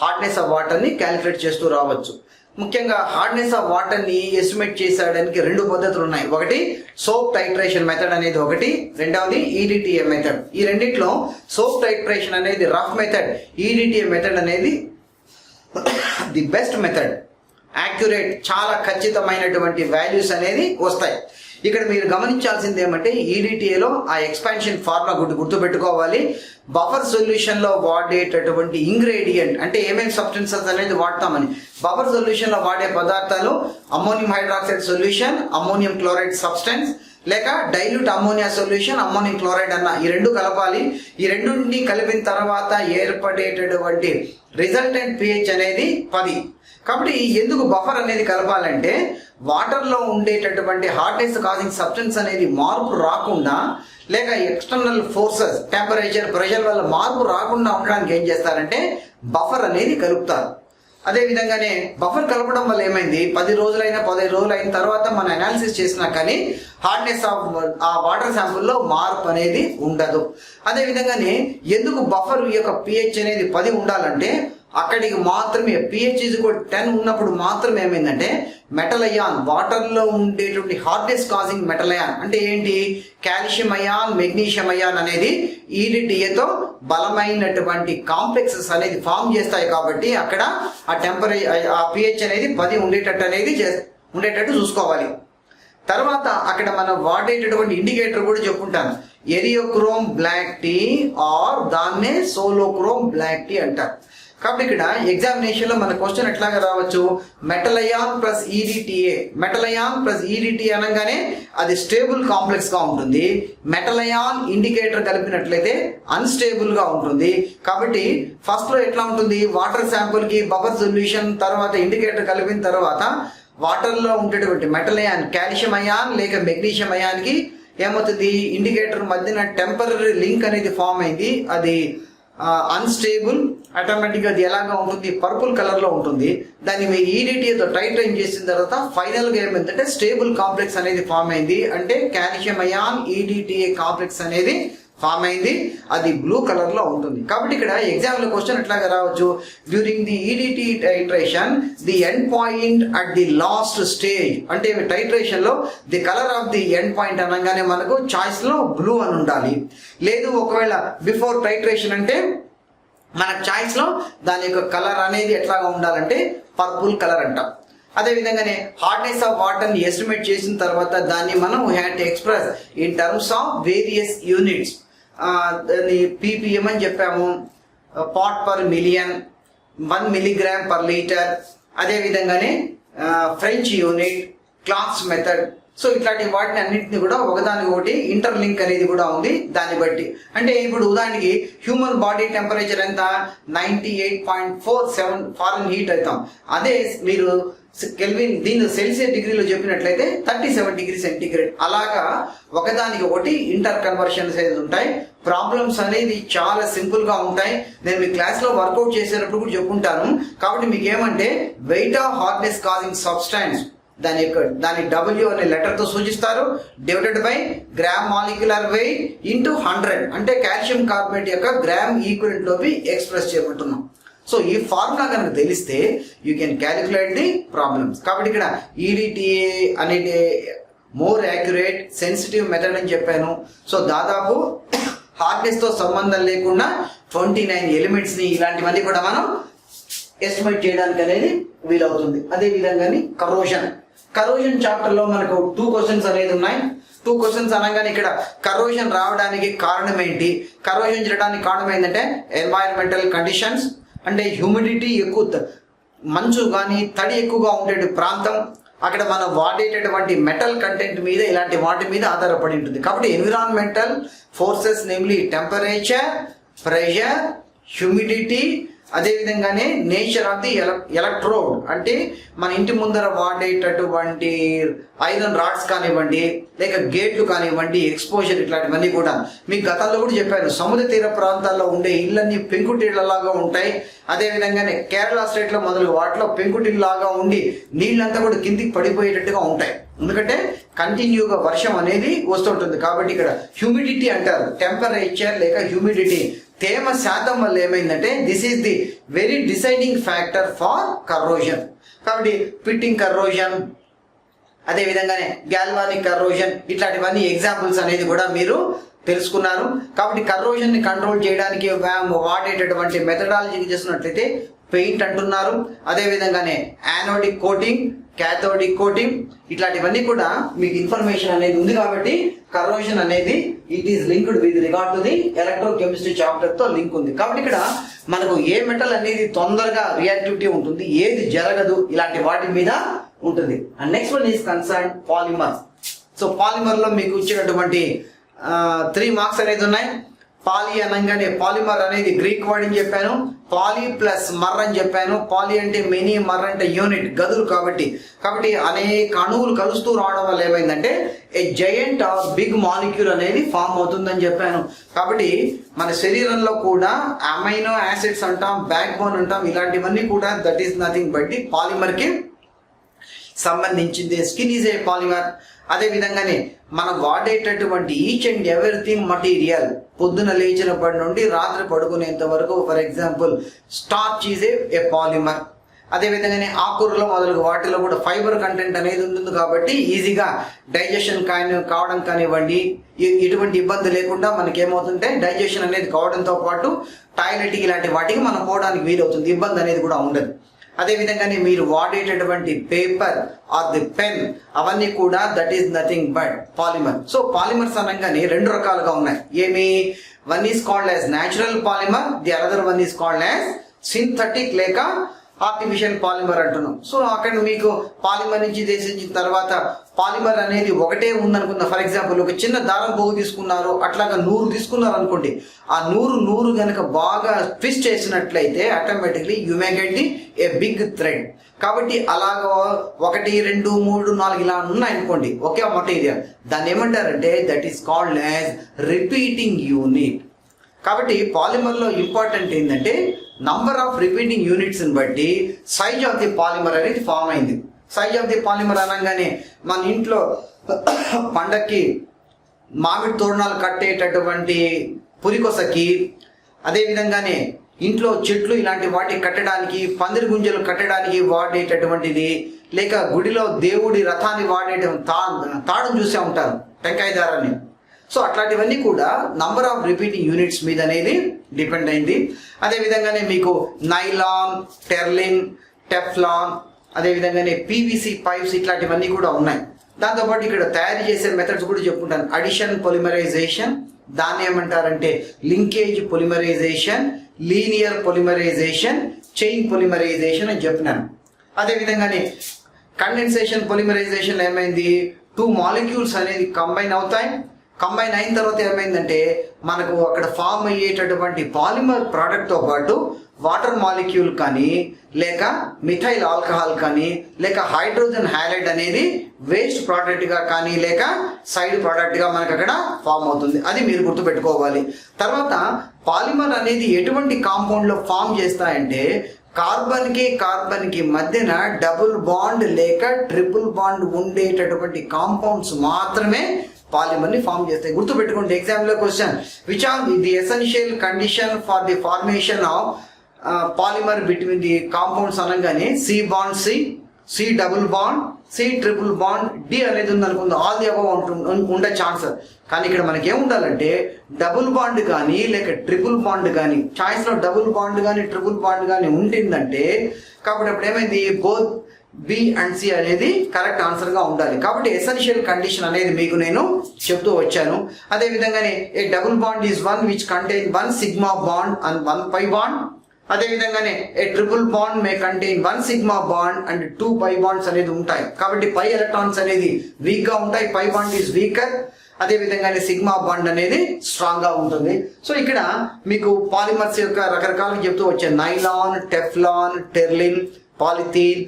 హార్డ్నెస్ ఆఫ్ వాటర్ని క్యాలిక్యులేట్ చేస్తూ రావచ్చు. ముఖ్యంగా హార్డ్నెస్ ఆఫ్ వాటర్ని ఎస్టిమేట్ చేసేయడానికి 2 పద్ధతులు ఉన్నాయి. ఒకటి సోప్ టైట్రేషన్ మెథడ్ అనేది ఒకటి, రెండవది ఈడిటిఏ మెథడ్. ఈ రెండిట్లో సోప్ టైట్రేషన్ అనేది రఫ్ మెథడ్, ఈడిటిఏ మెథడ్ అనేది ది బెస్ట్ మెథడ్. యాక్యురేట్, చాలా ఖచ్చితమైనటువంటి వాల్యూస్ అనేది వస్తాయి. ఇక్కడ మీరు గమనించాల్సింది ఏమంటే ఈడిటిఏలో ఆ ఎక్స్పాన్షన్ ఫార్ములా గుర్తుపెట్టుకోవాలి. బఫర్ సొల్యూషన్లో వాడేటటువంటి ఇంగ్రీడియంట్ అంటే ఏమేమి సబ్స్టెన్సెస్ అనేది వాడతామని. బఫర్ సొల్యూషన్లో వాడే పదార్థాలు ammonium hydroxide solution, ammonium chloride substance, లేక dilute ammonia solution, ammonium chloride అన్న ఈ రెండు కలపాలి. ఈ రెండుని కలిపిన తర్వాత ఏర్పడేటటువంటి రిజల్టెంట్ పిహెచ్ అనేది 10. కాబట్టి ఎందుకు బఫర్ అనేది కలపాలంటే వాటర్లో ఉండేటటువంటి హార్డ్నెస్ కాజింగ్ సబ్స్టెన్స్ అనేది మార్పు రాకుండా, లేక ఎక్స్టర్నల్ ఫోర్సెస్ టెంపరేచర్ ప్రెషర్ వల్ల మార్పు రాకుండా ఉండడానికి ఏం చేస్తారంటే బఫర్ అనేది కలుపుతారు. అదేవిధంగానే బఫర్ కలపడం వల్ల ఏమైంది, 10 రోజులైనా 15 రోజులు అయిన తర్వాత మనం అనాలిసిస్ చేసినా కానీ హార్డ్నెస్ ఆఫ్ ఆ వాటర్ శాంపుల్లో మార్పు అనేది ఉండదు. అదేవిధంగానే ఎందుకు బఫర్ యొక్క పిహెచ్ అనేది 10 ఉండాలంటే అక్కడికి మాత్రమే పిహెచ్ 10 ఉన్నప్పుడు మాత్రమే ఏమైందంటే మెటల్ అయాన్, వాటర్లో ఉండేటువంటి హార్డ్నెస్ కాజింగ్ మెటల్ అయాన్ అంటే ఏంటి, కాల్షియం అయాన్, మెగ్నీషియం అయాన్ అనేది ఈడిటిఏతో బలమైనటువంటి కాంప్లెక్సెస్ అనేది ఫామ్ చేస్తాయి. కాబట్టి అక్కడ ఆ పిహెచ్ అనేది 10 ఉండేటట్టు చూసుకోవాలి. తర్వాత అక్కడ మనం వాడేటటువంటి ఇండికేటర్ కూడా చెప్పుకుంటాను, ఎరియోక్రోమ్ బ్లాక్ టీ ఆర్ దాన్నే సోలోక్రోమ్ బ్లాక్ టీ అంటారు. కాబట్టి ఇక్కడ ఎగ్జామినేషన్ లో మన క్వశ్చన్ ఎట్లాగా రావచ్చు, metal ion plus EDTA. Metal ion plus EDTA అనగానే అది స్టేబుల్ కాంప్లెక్స్ గా ఉంటుంది. మెటల్ అయాన్ ఇండికేటర్ కలిపినట్లయితే అన్స్టేబుల్ గా ఉంటుంది. కాబట్టి ఫస్ట్ లో ఎట్లా ఉంటుంది, వాటర్ శాంపుల్ కి బఫర్ సొల్యూషన్ తర్వాత ఇండికేటర్ కలిపిన తర్వాత వాటర్ లో ఉండేటువంటి మెటల్ అయాన్, కాల్షియం అయాన్ లేక మెగ్నీషియం అయాన్ కి ఏమవుతుంది, ఇండికేటర్ మధ్యన టెంపరరీ లింక్ అనేది ఫామ్ అయింది. అది అన్స్టేబుల్, ఆటోమేటిక్గా అది ఎలాగా ఉంటుంది, పర్పుల్ కలర్లో ఉంటుంది. దాన్ని మీరు ఈడిటిఏతో టైట్రైన్ చేసిన తర్వాత ఫైనల్గా ఏమైందంటే స్టేబుల్ కాంప్లెక్స్ అనేది ఫామ్ అయింది. అంటే కాల్షియం అయాన్ ఈడిటిఏ కాంప్లెక్స్ అనేది ఫామ్ అయింది, అది బ్లూ కలర్ లో ఉంటుంది. కాబట్టి ఇక్కడ ఎగ్జామ్ లో క్వశ్చన్ ఎట్లాగా రావచ్చు, during the EDT titration the end point at the last stage, అంటే టైట్రేషన్ లో the colour of the end point అనగానే మనకు చాయిస్ లో బ్లూ అని ఉండాలి. లేదు ఒకవేళ బిఫోర్ టైట్రేషన్ అంటే మన చాయిస్ లో దాని యొక్క కలర్ అనేది ఎట్లాగా ఉండాలంటే పర్పుల్ కలర్ అంటాం. అదే విధంగానే హార్డ్నెస్ ఆఫ్ వాటర్ ని ఎస్టిమేట్ చేసిన తర్వాత దాన్ని మనం had to express in terms of various units. దాన్ని పీపీఎం అని చెప్పాము, part per million, 1 milligram per litre. అదే విధంగానే French unit, Clark's method. So ఇట్లాంటి వాటిని అన్నింటినీ కూడా ఒకదానికి ఒకటి ఇంటర్లింక్ అనేది కూడా ఉంది దాన్ని బట్టి. అంటే ఇప్పుడు ఉదాహరణకి హ్యూమన్ బాడీ టెంపరేచర్ ఎంత 98.47 ఫారెన్ హీట్ అవుతాం. అదే మీరు కెల్విన్ దీన్ని సెల్సియస్ డిగ్రీలో చెప్పినట్లయితే 37 డిగ్రీ సెంటీగ్రేడ్. అలాగా ఒకదానికి ఒకటి ఇంటర్ కన్వర్షన్స్ అనేది ఉంటాయి. ప్రాబ్లమ్స్ అనేది చాలా సింపుల్ గా ఉంటాయి. నేను మీ క్లాస్ లో వర్కౌట్ చేసేటప్పుడు కూడా చెప్పుకుంటాను. కాబట్టి మీకు ఏమంటే weight of hardness causing substance దాని W అనే లెటర్ తో సూచిస్తారు, divided by gram molecular weight into 100, అంటే కాల్షియం కార్బోనేట్ యొక్క గ్రామ్ ఈక్వలెంట్ లోకి ఎక్స్ప్రెస్ చేయబడుతున్నాం. సో ఈ ఫార్ములా కనుక తెలిస్తే you can calculate the problems. కాబట్టి ఇక్కడ ఈడిటిఏ అనేది మోర్ యాక్యురేట్ సెన్సిటివ్ మెథడ్ అని చెప్పాను. సో దాదాపు హార్డ్నెస్ తో సంబంధం లేకుండా 29 ఎలిమెంట్స్ ని ఇలాంటివన్నీ కూడా మనం ఎస్టిమేట్ చేయడానికి అనేది వీలవుతుంది. అదే విధంగా కరోజన్ చాప్టర్ లో మనకు 2 క్వశ్చన్స్ అనేది ఉన్నాయి. 2 క్వశ్చన్స్ అనగానే ఇక్కడ కరోజన్ రావడానికి కారణం ఏంటి, కరోజన్ చేయడానికి కారణం ఏంటంటే ఎన్వైరన్మెంటల్ కండిషన్స్, అంటే హ్యూమిడిటీ ఎక్కువ, మంచు కానీ తడి ఎక్కువగా ఉండే ప్రాంతం, అక్కడ మనం వాడేటటువంటి మెటల్ కంటెంట్ మీద ఇలాంటి వాటి మీద ఆధారపడి ఉంటుంది. కాబట్టి environmental forces namely temperature, pressure, humidity, అదే విధంగానే నేచర్ ఆఫ్ ది ఎలక్ట్రోడ్, అంటే మన ఇంటి ముందర వాడేటటువంటి ఐరన్ రాడ్స్ కానివ్వండి, లేక గేట్లు కానివ్వండి, ఎక్స్పోజర్, ఇట్లాంటివన్నీ కూడా మీకు గతంలో కూడా చెప్పాను. సముద్ర తీర ప్రాంతాల్లో ఉండే ఇళ్ళన్నీ పెంకుటిళ్ళలాగా ఉంటాయి. అదే విధంగానే కేరళ స్టేట్ లో మొదలు వాటిలో పెంకుటిల్లాగా ఉండి నీళ్ళంతా కూడా కిందికి పడిపోయేటట్టుగా ఉంటాయి. ఎందుకంటే కంటిన్యూగా వర్షం అనేది వస్తుంటుంది. కాబట్టి ఇక్కడ హ్యూమిడిటీ అంటారు, టెంపరేచర్ లేక హ్యూమిడిటీ, తేమ శాతం వల్ల ఏమైందంటే this is the very deciding factor for corrosion. కాబట్టి పిట్టింగ్ కరోజన్, అదే విధంగానే గ్యాల్వానిక్ కరోజన్, ఇట్లాంటివన్నీ ఎగ్జాంపుల్స్ అనేది కూడా మీరు తెలుసుకున్నారు. కాబట్టి కరోజన్ ని కంట్రోల్ చేయడానికి వాడేటటువంటి మెథడాలజీ చేసినట్లయితే పెయింట్ అంటున్నారు. అదే విధంగానే యానోడిక్ కోటింగ్, క్యాథోడిక్ కోటింగ్, ఇట్లాంటివన్నీ కూడా మీకు ఇన్ఫర్మేషన్ అనేది ఉంది. కాబట్టి కరోజన్ అనేది it is linked with regard to the electrochemistry chapter తో లింక్ ఉంది. కాబట్టి ఇక్కడ మనకు ఏ మెటల్ అనేది తొందరగా రియాక్టివిటీ ఉంటుంది, ఏది జరగదు, ఇలాంటి వాటి మీద ఉంటుంది. And next one is concern polymer. So polymer లో మీకు ఇచ్చినటువంటి 3 మార్క్స్ అనేది ఉన్నాయి. పాలి అనగానే పాలిమర్ అనేది గ్రీక్ వర్డ్ అని చెప్పాను, పాలి ప్లస్ మర్ అని చెప్పాను. పాలి అంటే మెనీ, మర్ అంటే యూనిట్, గదులు. కాబట్టి అనేక అణువులు కలుస్తూ రావడం వల్ల ఏమైందంటే ఏ జయంట్ ఆర్ బిగ్ మాలిక్యూల్ అనేది ఫామ్ అవుతుందని చెప్పాను. కాబట్టి మన శరీరంలో కూడా అమైనో యాసిడ్స్ అంటాం, బ్యాక్ బోన్ అంటాం, ఇలాంటివన్నీ కూడా that is nothing but the polymer కి సంబంధించింది. Skin is a polymer. అదే విధంగానే మనం వాడేటటువంటి ఈచ్ అండ్ ఎవ్రీథింగ్ మటీరియల్, పొద్దున లేచినప్పటి నుండి రాత్రి పడుకునేంత వరకు, for example starch is a polymer. అదే విధంగానే ఆకుకూరలో మొదలు వాటిలో కూడా ఫైబర్ కంటెంట్ అనేది ఉంటుంది. కాబట్టి ఈజీగా డైజెషన్ కావడం కానివ్వండి, ఎటువంటి ఇబ్బంది లేకుండా మనకి ఏమవుతుంటే డైజెషన్ అనేది కావడంతో పాటు టాయిలెట్ ఇలాంటి వాటికి మనం పోవడానికి వీలవుతుంది, ఇబ్బంది అనేది కూడా ఉండదు. అదే విధంగానే మీరు వాడేటటువంటి పేపర్ ఆర్ ది పెన్, అవన్నీ కూడా that is nothing but polymer. So polymers అనగానే 2 రకాలుగా ఉన్నాయి. ఏమి, one is called as natural polymer, the other one is called as synthetic లేక ఆర్టిఫిషియల్ పాలిమర్ అంటున్నాం. సో అక్కడ మీకు పాలిమర్ నుంచి దేశించిన తర్వాత పాలిమర్ అనేది ఒకటే ఉందనుకుందాం. ఫర్ ఎగ్జాంపుల్ ఒక చిన్న దారం పోగు తీసుకున్నారు, అట్లాగా 100 తీసుకున్నారు అనుకోండి. ఆ 100 కనుక బాగా ట్విస్ట్ చేసినట్లయితే automatically you may get the a big thread. కాబట్టి అలాగా 1, 2, 3, 4 ఇలా ఉన్నాయి అనుకోండి ఒకే మెటీరియల్, దాన్ని ఏమంటారంటే that is called as repeating unit. కాబట్టి పాలిమర్ లో ఇంపార్టెంట్ ఏంటంటే నంబర్ ఆఫ్ రిపీటింగ్ యూనిట్స్ ని బట్టి సైజ్ ఆఫ్ ది పాలిమర్ అనేది ఫామ్ అయింది. సైజ్ ఆఫ్ ది పాలిమర్ అనగానే మన ఇంట్లో పండక్కి మామిడి తోరణాలు కట్టేటటువంటి పురికొసకి, అదేవిధంగానే ఇంట్లో చెట్లు ఇలాంటి వాటి కట్టడానికి, పందిరి గుంజలు కట్టడానికి వాడేటటువంటిది, లేక గుడిలో దేవుడి రథాన్ని వాడేట తాడును చూసే ఉంటారు, టెంకాయ దారాన్ని. సో అట్లాంటివన్నీ కూడా నంబర్ ఆఫ్ రిపీటింగ్ యూనిట్స్ మీద అనేది డిపెండ్ అయింది. అదేవిధంగానే మీకు నైలాన్, టెర్లిన్, టెఫ్లాన్, అదేవిధంగానే పీవీసీ పైప్స్ ఇట్లాంటివన్నీ కూడా ఉన్నాయి. దాంతోపాటు ఇక్కడ తయారు చేసే మెథడ్స్ కూడా చెప్పుకుంటాను. అడిషన్ పొలిమరైజేషన్, దాన్ని ఏమంటారంటే linkage polymerisation, linear polymerisation, chain polymerisation అని చెప్పినాను. అదేవిధంగానే కండెన్సేషన్ పొలిమరైజేషన్ ఏమైంది, 2 మాలిక్యూల్స్ అనేది కంబైన్ అవుతాయి. కంబైన్ అయిన తర్వాత ఏమైందంటే మనకు అక్కడ ఫామ్ అయ్యేటటువంటి పాలిమర్ ప్రోడక్ట్తో పాటు వాటర్ మాలిక్యూల్ కానీ, లేక మిథైల్ ఆల్కహాల్ కానీ, లేక హైడ్రోజన్ హ్యాలైడ్ అనేది వేస్ట్ ప్రోడక్ట్గా కానీ, లేక సైడ్ ప్రోడక్ట్గా మనకు అక్కడ ఫామ్ అవుతుంది. అది మీరు గుర్తుపెట్టుకోవాలి. తర్వాత పాలిమర్ అనేది ఎటువంటి కాంపౌండ్లో ఫామ్ చేస్తాయంటే కార్బన్కి మధ్యన డబుల్ బాండ్ లేక ట్రిపుల్ బాండ్ ఉండేటటువంటి కాంపౌండ్స్ మాత్రమే పాలిమర్ని ఫామ్ చేస్తాయి. గుర్తుపెట్టుకోండి, ఎగ్జామ్లో question, which are the essential condition for the formation of polymer between the compounds అనగానే C bond C double bond, C triple bond, D అనేది ఉంది అనుకుందాం. ఆల్ ది అబవ్ ఉండే ఛాన్స్. కానీ ఇక్కడ మనకి ఏముండాలంటే డబుల్ బాండ్ కానీ లేక ట్రిపుల్ బాండ్ కానీ, చాయిస్లో డబుల్ బాండ్ కానీ ట్రిపుల్ బాండ్ కానీ ఉంటుందంటే కాబట్టి అప్పుడు ఏమైంది, బోత్ బి అండ్ సి అనేది కరెక్ట్ ఆన్సర్గా ఉండాలి. కాబట్టి ఎసెన్షియల్ కండిషన్ అనేది మీకు నేను చెప్తూ వచ్చాను. అదేవిధంగానే a double bond is one which contain 1 sigma bond and 1 pi bond. అదేవిధంగానే a triple bond may contain 1 sigma bond and 2 pi bonds అనేది ఉంటాయి. కాబట్టి పై ఎలక్ట్రాన్స్ అనేది వీక్ గా ఉంటాయి, పై బాండ్ ఈజ్ వీకర్. అదేవిధంగానే సిగ్మా బాండ్ అనేది స్ట్రాంగ్ గా ఉంటుంది. సో ఇక్కడ మీకు పాలిమర్స్ యొక్క రకరకాలుగా చెప్తూ వచ్చాను. నైలాన్, టెఫ్లాన్, టెర్లిన్, పాలిథీన్,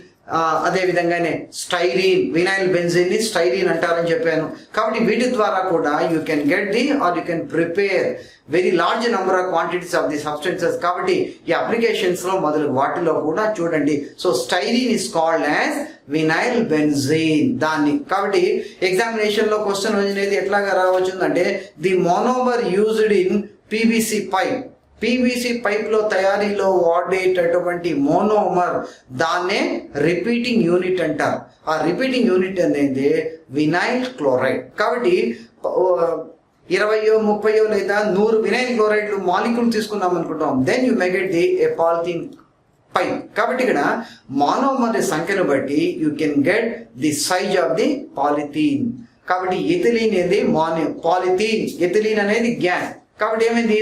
అదేవిధంగానే స్టైరీన్, వినైల్ బెంజీన్ ని స్టైరీన్ అంటారని చెప్పాను. కాబట్టి వీటి ద్వారా కూడా you can get the or you can prepare very large number of quantities of the substances. కాబట్టి ఈ అప్లికేషన్స్ లో మొదలు వాటిలో కూడా చూడండి. So styrene is called as vinyl benzene దాన్ని. కాబట్టి ఎగ్జామినేషన్ లో క్వశ్చన్ అనేది ఎట్లాగా రావచ్చు అంటే the monomer used in PVC pipe, PVC పైప్లో తయారీలో వాడేటటువంటి మోనోమర్ దాన్నే రిపీటింగ్ యూనిట్ అంటారు. ఆ రిపీటింగ్ యూనిట్ అనేది వినైల్ క్లోరైడ్. కాబట్టి 20, 30 లేదా 100 వినైల్ క్లోరైడ్లు మాలిక్యూల్ తీసుకున్నాం అనుకుంటాం, then you may get the a polythene pipe. కాబట్టి ఇక్కడ మోనోమర్ సంఖ్యను బట్టి you can get the size of the polythene. కాబట్టి ఎథిలీన్ అనేది పాలిథీన్, ఎథిలీన్ అనేది గ్యాస్. కాబట్టి ఏమైంది,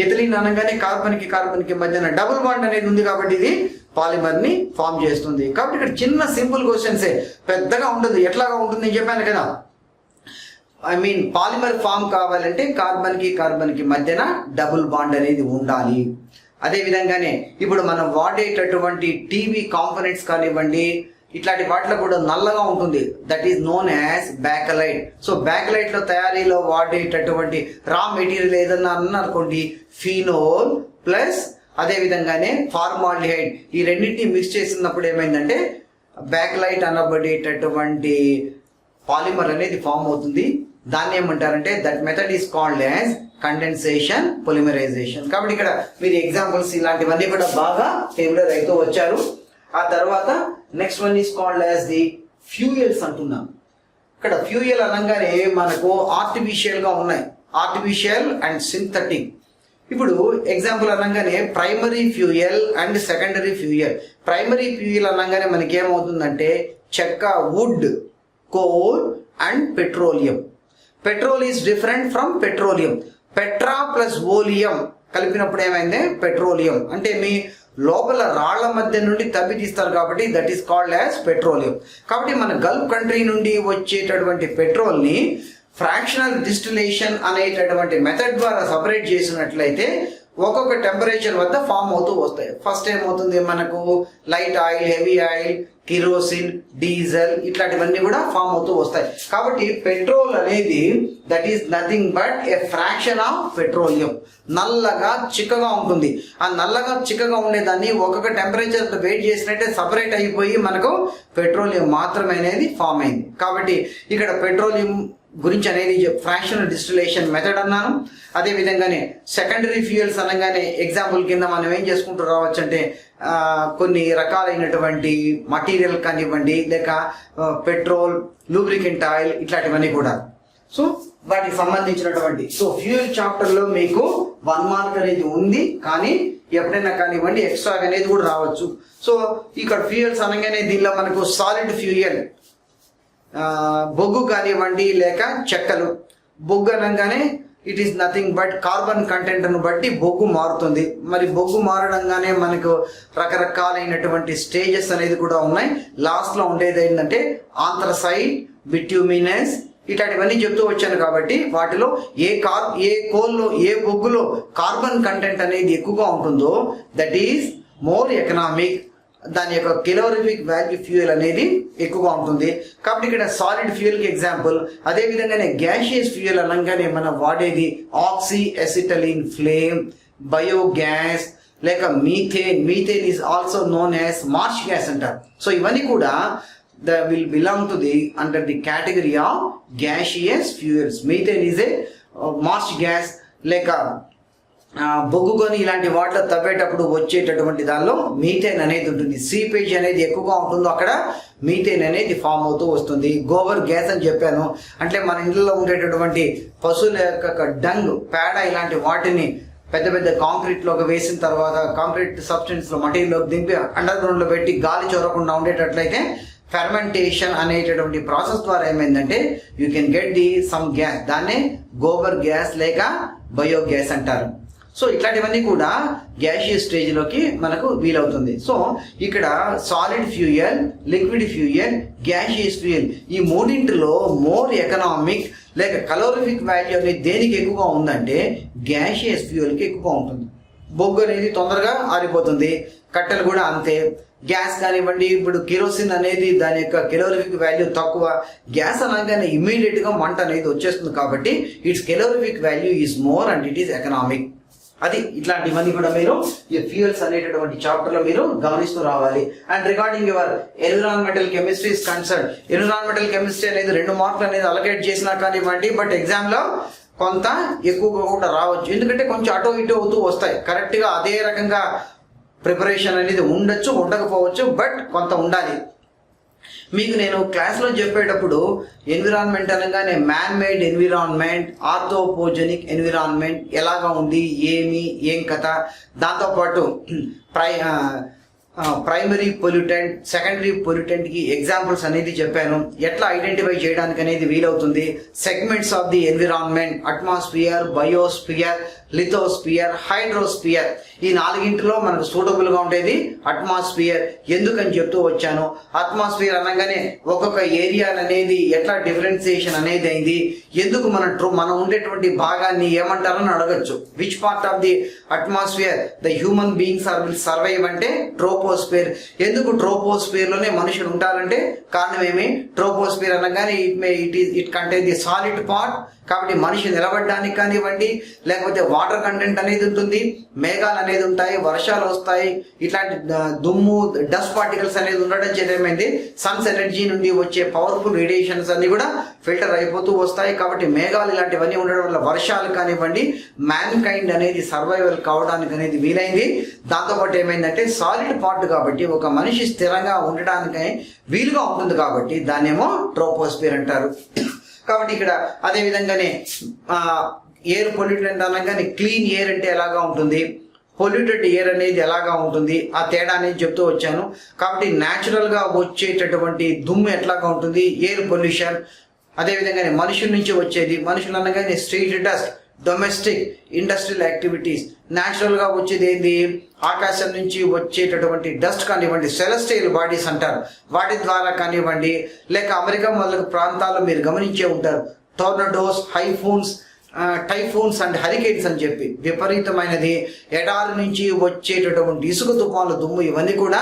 ఎథిలీన్ అనగానే కార్బన్కి మధ్యన డబుల్ బాండ్ అనేది ఉంది కాబట్టి ఇది పాలిమర్ ని ఫామ్ చేస్తుంది. కాబట్టి ఇక్కడ చిన్న సింపుల్ క్వశ్చన్సే, పెద్దగా ఉండదు. ఎట్లాగా ఉంటుంది చెప్పాను కదా, ఐ మీన్ పాలిమర్ ఫామ్ కావాలంటే కార్బన్కి మధ్యన డబుల్ బాండ్ అనేది ఉండాలి. అదే విధంగానే ఇప్పుడు మనం వాడేటటువంటి టీవీ కాంపోనెంట్స్ కానివ్వండి, ఇట్లాంటి వాటిలో కూడా నల్లగా ఉంటుంది, that is known as bakelite. So bakelite లో తయారీలో వాడేటటువంటి రా మెటీరియల్ ఏదన్నా అన్నారనుకోండి, ఫినోల్ ప్లస్ అదే విధంగానే ఫార్మాల్డిహైడ్, ఈ రెండింటిని మిక్స్ చేసినప్పుడు ఏమైందంటే బ్యాకలైట్ అనబడేటటువంటి పాలిమర్ అనేది ఫామ్ అవుతుంది. దాన్ని ఏమంటారంటే that method is called as condensation polymerisation. కాబట్టి ఇక్కడ మీరు ఎగ్జాంపుల్స్ ఇలాంటివన్నీ కూడా బాగా ఫేవరెట్ అవుతూ వచ్చారు. ఆ తర్వాత next one is called as the fuels అంటున్నాం. ఇక్కడ ఫ్యూయల్ అనగానే మనకు ఆర్టిఫిషియల్ గా ఉన్నాయి, ఆర్టిఫిషియల్ అండ్ సింథటిక్. ఇప్పుడు ఎగ్జాంపుల్ అనగానే primary fuel and secondary fuel. Primary fuel అనగానే మనకి ఏమవుతుందంటే చెక్క, wood, coal and petroleum. Petrol is different from petroleum. Petra plus oleum కలిపినప్పుడు ఏమైంది పెట్రోలియం. అంటే మీ లోపల రాళ్ల మధ్య నుండి తవ్వి తీస్తారు కాబట్టి that is called as petroleum. కాబట్టి మన గల్ఫ్ కంట్రీ నుండి వచ్చేటటువంటి పెట్రోల్ ని ఫ్రాక్షనల్ డిస్టిలేషన్ అనేటటువంటి మెథడ్ ద్వారా సపరేట్ చేసినట్లయితే ఒక్కొక్క టెంపరేచర్ వద్ద ఫామ్ అవుతూ వస్తాయి. ఫస్ట్ ఏమవుతుంది, మనకు light oil, heavy oil, kerosene, diesel ఇట్లాంటివన్నీ కూడా ఫామ్ అవుతూ వస్తాయి. కాబట్టి పెట్రోల్ అనేది that is nothing but A fraction of petroleum. నల్లగా చిక్కగా ఉంటుంది. ఆ నల్లగా చిక్కగా ఉండేదాన్ని ఒక్కొక్క టెంపరేచర్ వెయిట్ చేసినట్టే సపరేట్ అయిపోయి మనకు పెట్రోలియం మాత్రమే అనేది ఫామ్ అయింది. కాబట్టి ఇక్కడ పెట్రోలియం గురించి అనేది ఫ్రాక్షనల్ డిస్టిలేషన్ మెథడ్ అన్నాను. అదే విధంగానే సెకండరీ ఫ్యూయల్స్ అనగానే ఎగ్జాంపుల్ కింద మనం ఏం చేసుకుంటూ రావచ్చు అంటే కొన్ని రకాలైనటువంటి మటీరియల్ కానివ్వండి, లేక పెట్రోల్, లూబ్రికెంట్ ఆయిల్, ఇట్లాంటివన్నీ కూడా. సో వాటికి సంబంధించినటువంటి ఫ్యూయల్ చాప్టర్ లో మీకు 1 మార్క్ అనేది ఉంది, కానీ ఎప్పుడైనా కానివ్వండి ఎక్స్ట్రా అనేది కూడా రావచ్చు. సో ఇక్కడ ఫ్యూయల్స్ అనగానే దీనిలో మనకు సాలిడ్ ఫ్యూయల్, బొగ్గు కానివ్వండి లేక చెక్కలు. బొగ్గు అనగానే it is nothing but carbon content ను బట్టి బొగ్గు మారుతుంది. మరి బొగ్గు మారడంగానే మనకు రకరకాలైనటువంటి స్టేజెస్ అనేది కూడా ఉన్నాయి. లాస్ట్ లో ఉండేది ఏంటంటే ఆంథ్రసైట్, బిట్యూమినస్, ఇట్లాంటివన్నీ చెప్తూ వచ్చాను. కాబట్టి వాటిలో ఏ కోల్లో ఏ బొగ్గులో కార్బన్ కంటెంట్ అనేది ఎక్కువగా ఉంటుందో దట్ ఈస్ మోర్ ఎకనామిక్, దాని యొక్క కెలోరిఫిక్ వాల్యూ ఫ్యూయల్ అనేది ఎక్కువగా ఉంటుంది. కాబట్టి ఇక్కడ సాలిడ్ ఫ్యూయల్ కి ఎగ్జాంపుల్. అదే విధంగానే గ్యాషియస్ ఫ్యూయల్ అనగానే మనం వాడేది ఆక్సీ ఎసిటలిన్ ఫ్లేమ్, బయోగ్యాస్, లేక methane. Methane is also known as Marsh gas అంటారు. సో ఇవన్నీ కూడా will belong to the under the category of gaseous fuels. Methane is a marsh gas. లేక బొగ్గుకొని ఇలాంటి వాటిలో తవ్వేటప్పుడు వచ్చేటటువంటి దానిలో మీథేన్ అనేది ఉంటుంది. సీపేజ్ అనేది ఎక్కువగా ఉంటుందో అక్కడ మీథేన్ అనేది ఫామ్ అవుతూ వస్తుంది. గోబర్ గ్యాస్ అని చెప్పాను, అంటే మన ఇంట్లో ఉండేటటువంటి పశువుల యొక్క డంగ్, పేడ, ఇలాంటి వాటిని పెద్ద పెద్ద కాంక్రీట్ లోకి వేసిన తర్వాత కాంక్రీట్ సబ్స్టెన్స్ లో మటీరియల్ లోకి దింపి అండర్ గ్రౌండ్ లో పెట్టి గాలి చొరకుండా ఉండేటట్లయితే ఫెర్మెంటేషన్ అనేటటువంటి ప్రాసెస్ ద్వారా ఏమైందంటే you can get the some gas, దాన్నే గోబర్ గ్యాస్ లేక బయోగ్యాస్ అంటారు. సో ఇట్లాంటివన్నీ కూడా గ్యాషియస్ స్టేజ్ లోకి మనకు వీలవుతుంది. సో ఇక్కడ solid fuel, liquid fuel, gaseous fuel, ఈ మూడింటిలో మోర్ ఎకనామిక్ లేక కలోరిఫిక్ వాల్యూ అనేది దేనికి ఎక్కువగా ఉందంటే గ్యాషియస్ ఫ్యూయల్ కి ఎక్కువగా ఉంటుంది. బొగ్గు అనేది తొందరగా ఆరిపోతుంది, కట్టెలు కూడా అంతే. గ్యాస్ కానివ్వండి, ఇప్పుడు కిరోసిన్ అనేది దాని యొక్క కెలోరిఫిక్ వాల్యూ తక్కువ. గ్యాస్ అనగానే ఇమీడియట్ గా మంట అనేది వచ్చేస్తుంది. కాబట్టి it's calorific value is more and it is economic. అది ఇట్లాంటివన్నీ కూడా మీరు ఈ ఫ్యూయల్స్ అనేటటువంటి చాప్టర్ లో మీరు గమనిస్తూ రావాలి. And regarding your environmental chemistry is concern, environmental chemistry అనేది 2 మార్కులు అనేది అలొకేట్ చేసినా కానివ్వండి, బట్ ఎగ్జామ్ లో కొంత ఎక్కువగా కూడా రావచ్చు. ఎందుకంటే కొంచెం అటో ఇటో అవుతూ వస్తాయి. కరెక్ట్ గా అదే రకంగా ప్రిపరేషన్ అనేది ఉండొచ్చు, ఉండకపోవచ్చు, బట్ కొంత ఉండాలి. మీకు నేను క్లాస్లో చెప్పేటప్పుడు ఎన్విరాన్మెంట్ అనగానే మ్యాన్ మేడ్ ఎన్విరాన్మెంట్, ఆర్థోపోజెనిక్ ఎన్విరాన్మెంట్ ఎలాగా ఉంది, ఏం కథ, దాంతోపాటు ప్రైమరీ పొల్యూటెంట్, సెకండరీ పొల్యూటెంట్ కి ఎగ్జాంపుల్స్ అనేది చెప్పాను. ఎట్లా ఐడెంటిఫై చేయడానికి అనేది వీలవుతుంది. Segments of the environment, atmosphere, biosphere, lithosphere, hydrosphere, ఈ 4గింటిలో మనకు సూటబుల్ గా ఉండేది అట్మాస్ఫియర్. ఎందుకని చెప్తూ వచ్చాను. అట్మాస్ఫియర్ అనగానే ఒక్కొక్క ఏరియా అనేది ఎట్లా డిఫరెన్సియేషన్ అనేది అయింది, ఎందుకు మనం ఉండేటువంటి భాగాన్ని ఏమంటారని అడగచ్చు. Which part of the atmosphere the human beings are will survive అంటే ట్రోపోస్ఫియర్. ఎందుకు ట్రోపోస్ఫియర్ లోనే మనుషులు ఉంటారంటే కారణం ఏమి, ట్రోపోస్ఫియర్ అనగానే it contain the solid part. కాబట్టి మనిషి నిలబడడానికి కానివ్వండి, లేకపోతే వాటర్ కంటెంట్ అనేది ఉంటుంది, మేఘాలు అనేది ఉంటాయి, వర్షాలు వస్తాయి, ఇట్లాంటి దుమ్ము, డస్ట్ పార్టికల్స్ అనేది ఉండడం చేత ఏమైంది సన్స్ ఎనర్జీ నుండి వచ్చే పవర్ఫుల్ రేడియేషన్స్ అన్ని కూడా ఫిల్టర్ అయిపోతూ వస్తాయి. కాబట్టి మేఘాలు ఇలాంటివన్నీ ఉండడం వల్ల వర్షాలు కానివ్వండి, మ్యాన్ కైండ్ అనేది సర్వైవల్ కావడానికి అనేది వీలైంది. దాంతోపాటు ఏమైందంటే సాలిడ్ పార్ట్ కాబట్టి ఒక మనిషి స్థిరంగా ఉండడానికి వీలుగా ఉంటుంది, కాబట్టి దాన్నేమో ట్రోపోస్ఫియర్ అంటారు. కాబట్టి ఇక్కడ అదే విధంగానే ఎయిర్ పొల్యూటెంట్ అనగానే క్లీన్ ఎయిర్ అంటే ఎలాగా ఉంటుంది, పొల్యూటెడ్ ఎయిర్ అనేది ఎలాగా ఉంటుంది, ఆ తేడా అనేది చెప్తూ వచ్చాను. కాబట్టి న్యాచురల్ గా వచ్చేటటువంటి దుమ్ము ఎట్లాగా ఉంటుంది, ఎయిర్ పొల్యూషన్. అదే విధంగానే మనుషుల నుంచి వచ్చేది, మనుషులు అనగానే street dust, domestic industrial activities. Natural గా వచ్చేది ఏంది, ఆకాశం నుంచి వచ్చేటటువంటి డస్ట్ కానివ్వండి, సెలెస్టియల్ బాడీస్ అంటారు, వాటి ద్వారా కానివ్వండి, లేక అమెరికా మొదలగు ప్రాంతాల్లో మీరు గమనించే ఉంటారు టోర్నడోస్, టైఫూన్స్ అండ్ హరికేన్స్ అని చెప్పి విపరీతమైనది, ఎడారి నుంచి వచ్చేటటువంటి ఇసుక తుఫాన్లు, దుమ్ము, ఇవన్నీ కూడా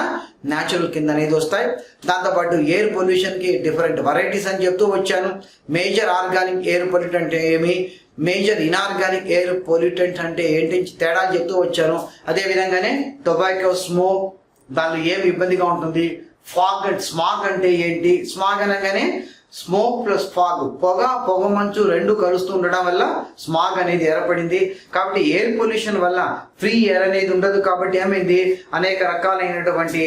న్యాచురల్ కింద అనేది వస్తాయి. దాంతోపాటు ఎయిర్ పొల్యూషన్ కి డిఫరెంట్ వెరైటీస్ అని చెప్తూ వచ్చాను. మేజర్ ఆర్గానిక్ ఎయిర్ పొల్యూటెంట్ ఏమి, మేజర్ ఇనార్గానిక్ ఎయిర్ పొల్యూటెంట్ అంటే ఏంటి తేడా చెప్తూ వచ్చాను. అదే విధంగానే టొబాకో స్మోక్, దానిలో ఏమి ఇబ్బందిగా ఉంటుంది. స్మాగ్ అంటే ఏంటి, స్మాగ్ అనగానే స్మోక్ ప్లస్ ఫాగ్, పొగ మంచు రెండు కలుస్తూ ఉండడం వల్ల స్మాగ్ అనేది ఏర్పడింది. కాబట్టి ఎయిర్ పొల్యూషన్ వల్ల ఫ్రీ ఎయిర్ అనేది ఉండదు. కాబట్టి ఏమైంది, అనేక రకాలైనటువంటి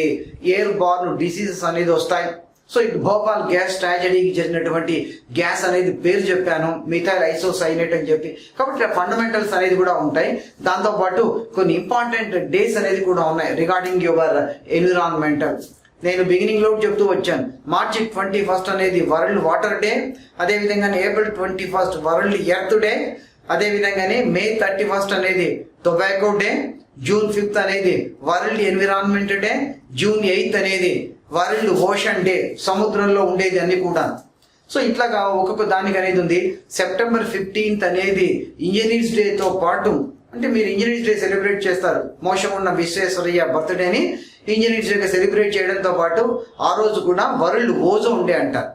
ఎయిర్ బార్న్ డిసీజెస్ అనేది వస్తాయి. సో ఇటు భోపాల్ గ్యాస్ ట్రాజడీకి జరిగినటువంటి గ్యాస్ అనేది పేరు చెప్పాను, మిథైల్ ఐసోసైనేట్ అని చెప్పి. కాబట్టి ఫండమెంటల్స్ అనేది కూడా ఉంటాయి. దాంతోపాటు కొన్ని ఇంపార్టెంట్ డేస్ అనేది కూడా ఉన్నాయి రిగార్డింగ్ యువర్ ఎన్విరాన్మెంటల్. నేను బిగినింగ్ లో చెప్తూ వచ్చాను, మార్చి 21 అనేది వరల్డ్ వాటర్ డే, అదేవిధంగానే ఏప్రిల్ 21 వరల్డ్ ఎర్త్ డే, అదేవిధంగానే మే 31 అనేది టొబాకో డే, జూన్ 5 అనేది వరల్డ్ ఎన్విరాన్మెంట్ డే, జూన్ 8 అనేది వరల్డ్ ఓషన్ డే, సముద్రంలో ఉండేది అన్ని కూడా. సో ఇట్లాగా ఒక్కొక్క దానికి అనేది ఉంది. సెప్టెంబర్ 15 అనేది ఇంజనీర్స్ డేతో పాటు, అంటే మీరు ఇంజనీర్స్ డే సెలబ్రేట్ చేస్తారు, మోసం ఉన్న విశ్వేశ్వరయ్య బర్త్డేని ఇంజనీర్స్ డే సెలబ్రేట్ చేయడంతో పాటు ఆ రోజు కూడా వరల్డ్ ఓజోన్ డే అంటారు.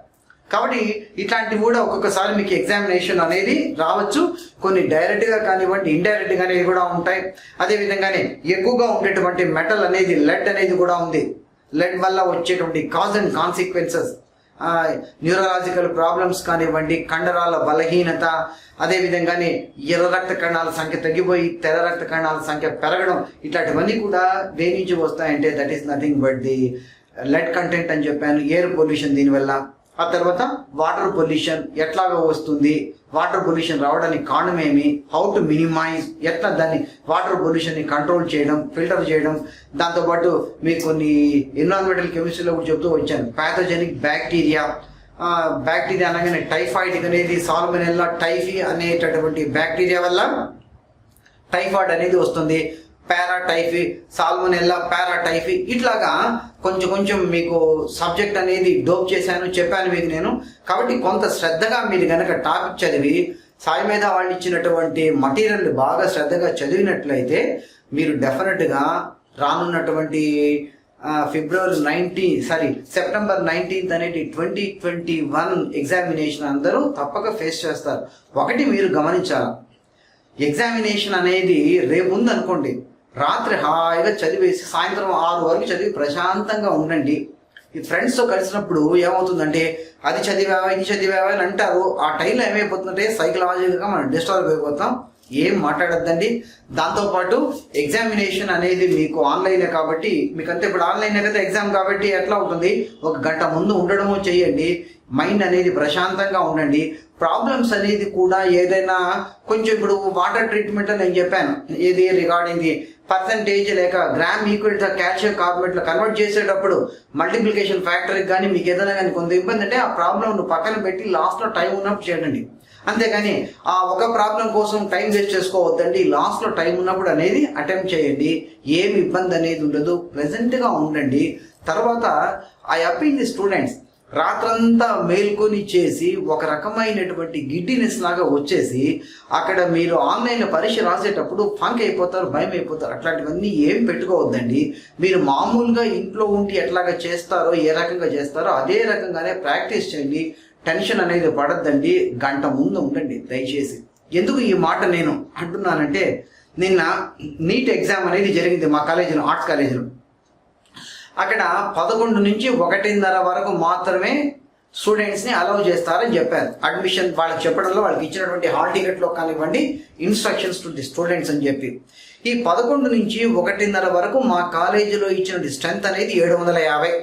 కాబట్టి ఇట్లాంటివి కూడా ఒక్కొక్కసారి మీకు ఎగ్జామినేషన్ అనేది రావచ్చు. కొన్ని డైరెక్ట్ గా కానివ్వండి, ఇండైరెక్ట్ గా అనేవి కూడా ఉంటాయి. అదేవిధంగానే ఎక్కువగా ఉండేటువంటి మెటల్ అనేది లెడ్ అనేది కూడా ఉంది. లెడ్ వల్ల వచ్చేటువంటి cause and consequences, neurological problems కానివ్వండి, కండరాల బలహీనత, అదేవిధంగానే ఎర్ర రక్త కణాల సంఖ్య తగ్గిపోయి తెల్ల రక్త కణాల సంఖ్య పెరగడం, ఇట్లాంటివన్నీ కూడా దేని నుంచి వస్తాయంటే that is nothing but the lead content అని చెప్పాను. ఎయిర్ పొల్యూషన్ దీనివల్ల. ఆ తర్వాత వాటర్ పొల్యూషన్ ఎట్లాగా వస్తుంది, వాటర్ పొల్యూషన్ రావడానికి కారణం ఏమి, హౌ టు మినిమైజ్, ఎట్లా దాన్ని వాటర్ పొల్యూషన్ని కంట్రోల్ చేయడం, ఫిల్టర్ చేయడం. దాంతోపాటు మీకు కొన్ని ఎన్విరాన్మెంటల్ కెమిస్ట్రీలో కూడా చెప్తూ వచ్చాను, ప్యాథోజెనిక్ బ్యాక్టీరియా. బ్యాక్టీరియా అనగానే టైఫాయిడ్ అనేది సాల్మొనెల్లా టైఫీ అనేటటువంటి బ్యాక్టీరియా వల్ల టైఫాయిడ్ అనేది వస్తుంది. పారాటైఫీ, సాల్మొనెల్లా, పారాటైఫీ, ఇట్లాగా కొంచెం మీకు సబ్జెక్ట్ అనేది డోప్ చేశాను, చెప్పాను మీకు నేను. కాబట్టి కొంత శ్రద్ధగా మీరు కనుక టాపిక్ చదివి సాయి మీద వాళ్ళు ఇచ్చినటువంటి మటీరియల్ బాగా శ్రద్ధగా చదివినట్లయితే మీరు డెఫినెట్గా రానున్నటువంటి సెప్టెంబర్ 19 అనేది 2021 ఎగ్జామినేషన్ అందరూ తప్పక ఫేస్ చేస్తారు. ఒకటి మీరు గమనించాలి, ఎగ్జామినేషన్ అనేది రేపు ఉందనుకోండి, రాత్రి హాయిగా చదివేసి సాయంత్రం 6 వరకు చదివి ప్రశాంతంగా ఉండండి. ఈ ఫ్రెండ్స్తో కలిసినప్పుడు ఏమవుతుందంటే అది చదివావా ఇది చదివావా అని అంటారు. ఆ టైంలో ఏమైపోతుందంటే సైకలాజికల్గా మనం డిస్టర్బ్ అయిపోతాం. ఏం మాట్లాడద్దండి. దాంతోపాటు ఎగ్జామినేషన్ అనేది మీకు ఆన్లైనే కాబట్టి, మీకంతా ఇప్పుడు ఆన్లైనే కదా ఎగ్జామ్ కాబట్టి ఎట్లా ఉంటుంది, 1 గంట ముందు ఉండడము చేయండి. మైండ్ అనేది ప్రశాంతంగా ఉండండి. ప్రాబ్లమ్స్ అనేది కూడా ఏదైనా కొంచెం, ఇప్పుడు వాటర్ ట్రీట్మెంట్ అని నేను చెప్పాను, ఏది రిగార్డింగ్ ది పర్సంటేజ్ లేక gram equal to calcium carbonate లో కన్వర్ట్ చేసేటప్పుడు మల్టిప్లికేషన్ ఫ్యాక్టర్కి కానీ మీకు ఏదైనా కానీ కొంత ఇబ్బంది అంటే ఆ ప్రాబ్లమ్ పక్కన పెట్టి లాస్ట్లో టైం ఉన్నప్పుడు చేయండి. అంతేగాని ఆ ఒక ప్రాబ్లం కోసం టైం వేస్ట్ చేసుకోవద్దండి. లాస్ట్లో టైం ఉన్నప్పుడు అనేది అటెంప్ట్ చేయండి. ఏమి ఇబ్బంది అనేది ఉండదు, ప్రెజెంట్గా ఉండండి. తర్వాత ఐ అపీల్ ది స్టూడెంట్స్, రాత్రంతా మేల్కొని చేసి ఒక రకమైనటువంటి గిడ్డినెస్ లాగా వచ్చేసి అక్కడ మీరు ఆన్లైన్లో పరీక్ష రాసేటప్పుడు ఫంక్ అయిపోతారు, భయం అయిపోతారు. అట్లాంటివన్నీ ఏం పెట్టుకోవద్దండి. మీరు మామూలుగా ఇంట్లో ఉండి ఎట్లాగా చేస్తారో, ఏ రకంగా చేస్తారో అదే రకంగానే ప్రాక్టీస్ చేయండి. టెన్షన్ అనేది పడద్దండి. గంట ముందు ఉండండి దయచేసి. ఎందుకు ఈ మాట నేను అంటున్నానంటే, నిన్న నీట్ ఎగ్జామ్ అనేది జరిగింది మా కాలేజీలో, ఆర్ట్స్ కాలేజీలో. అక్కడ 11 నుంచి 1:30 వరకు మాత్రమే స్టూడెంట్స్ని అలౌ చేస్తారని చెప్పారు. అడ్మిషన్ వాళ్ళకి చెప్పడంలో వాళ్ళకి ఇచ్చినటువంటి హాల్ టికెట్లో కానివ్వండి, ఇన్స్ట్రక్షన్స్ టు ది స్టూడెంట్స్ అని చెప్పి. ఈ 11 నుంచి 1:30 వరకు మా కాలేజీలో ఇచ్చిన స్ట్రెంత్ అనేది 750.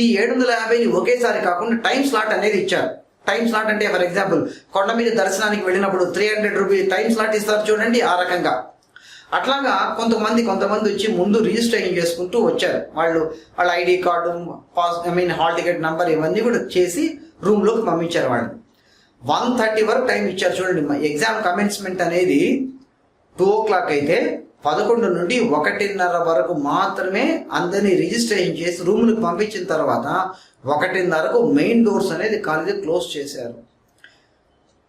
ఈ 750ని ఒకేసారి కాకుండా టైం స్లాట్ అనేది ఇచ్చారు. టైం స్లాట్ అంటే ఫర్ ఎగ్జాంపుల్ కొండ మీద దర్శనానికి వెళ్ళినప్పుడు 300 రూపీస్ టైం స్లాట్ ఇస్తారు చూడండి, ఆ రకంగా. అట్లాగా కొంతమంది వచ్చి ముందు రిజిస్ట్రేషన్ చేసుకుంటూ వచ్చారు. వాళ్ళ ID card, hall ticket number ఇవన్నీ కూడా చేసి రూమ్లోకి పంపించారు. వాళ్ళు 1:30 వరకు టైం ఇచ్చారు చూడండి. ఎగ్జామ్ కమెన్స్మెంట్ అనేది 2 o'clock అయితే 11 నుండి 1:30 వరకు మాత్రమే అందరినీ రిజిస్ట్రేషన్ చేసి రూమ్లకు పంపించిన తర్వాత 1:30కు మెయిన్ డోర్స్ అనేది కాలేజీ క్లోజ్ చేశారు.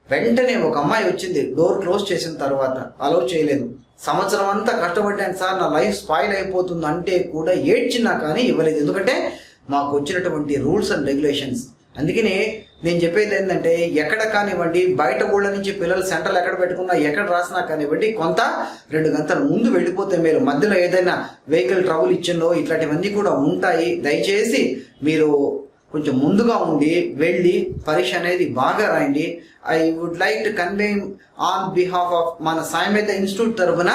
వెంటనే ఒక అమ్మాయి వచ్చింది, డోర్ క్లోజ్ చేసిన తర్వాత అలౌ చేయలేదు. సంవత్సరం అంతా కష్టపడ్డాను సార్, నా లైఫ్ స్పాయిల్ అయిపోతుంది అంటే కూడా ఏడ్చినా కానీ ఇవ్వలేదు. ఎందుకంటే మాకు వచ్చినటువంటి రూల్స్ అండ్ రెగ్యులేషన్స్. అందుకనే నేను చెప్పేది ఏంటంటే, ఎక్కడ కానివ్వండి, బయట ఊళ్ళ నుంచి పిల్లలు సెంటర్లు ఎక్కడ పెట్టుకున్నా, ఎక్కడ రాసినా కానివ్వండి, కొంత 2 గంటల ముందు వెళ్ళిపోతే మీరు మధ్యలో ఏదైనా వెహికల్ ట్రబుల్ ఇచ్చిందో ఇట్లాంటివన్నీ కూడా ఉంటాయి. దయచేసి మీరు కొంచెం ముందుగా ఉండి వెళ్ళి పరీక్ష అనేది బాగా రాయండి. I would like to convey on behalf of మన సాయి మేధా ఇన్స్టిట్యూట్ తరఫున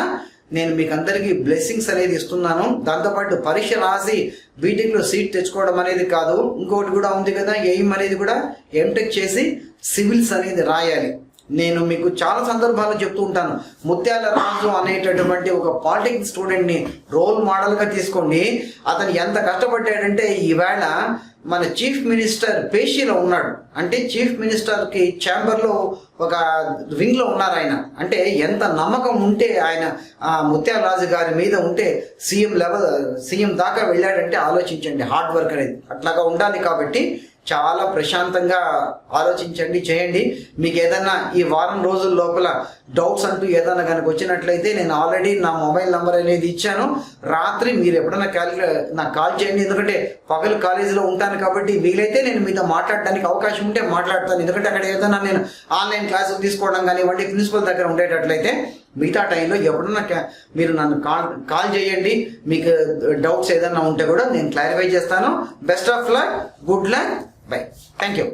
నేను మీకు అందరికీ బ్లెస్సింగ్స్ అనేది ఇస్తున్నాను. దాంతోపాటు పరీక్ష రాసి బీటెక్లో సీట్ తెచ్చుకోవడం అనేది కాదు, ఇంకొకటి కూడా ఉంది కదా, ఎయిమ్ అనేది కూడా ఎంటెక్ చేసి సివిల్స్ అనేది రాయాలి. నేను మీకు చాలా సందర్భాల్లో చెప్తూ ఉంటాను, ముత్యాల రాజు అనేటటువంటి ఒక పాలిటెక్నిక్ స్టూడెంట్ని రోల్ మోడల్గా తీసుకోండి. అతను ఎంత కష్టపడ్డాడంటే ఈవేళ మన చీఫ్ మినిస్టర్ పేషీలో ఉన్నాడు. అంటే చీఫ్ మినిస్టర్కి ఛాంబర్లో ఒక వింగ్లో ఉన్నారు ఆయన. అంటే ఎంత నమ్మకం ఉంటే ఆయన ముత్యాల రాజు గారి మీద ఉంటే సీఎం దాకా వెళ్ళాడంటే ఆలోచించండి. హార్డ్ వర్క్ అనేది అట్లాగా ఉండాలి. కాబట్టి చాలా ప్రశాంతంగా ఆలోచించండి, చేయండి. మీకు ఏదన్నా ఈ వారం రోజుల లోపల డౌట్స్ అంటూ ఏదైనా కనుక వచ్చినట్లయితే నేను ఆల్రెడీ నా మొబైల్ నెంబర్ అనేది ఇచ్చాను. రాత్రి మీరు ఎప్పుడైనా నాకు కాల్ చేయండి. ఎందుకంటే పగలు కాలేజీలో ఉంటాను కాబట్టి వీలైతే నేను మీతో మాట్లాడడానికి అవకాశం ఉంటే మాట్లాడతాను. ఎందుకంటే అక్కడ ఏదైనా నేను ఆన్లైన్ క్లాసులు తీసుకోవడం కానివ్వండి, ప్రిన్సిపల్ దగ్గర ఉండేటట్లయితే మిగతా టైంలో ఎప్పుడన్నా మీరు నన్ను కాల్ చేయండి. మీకు డౌట్స్ ఏదైనా ఉంటే కూడా నేను క్లారిఫై చేస్తాను. Best of luck, good luck, by. Thank you.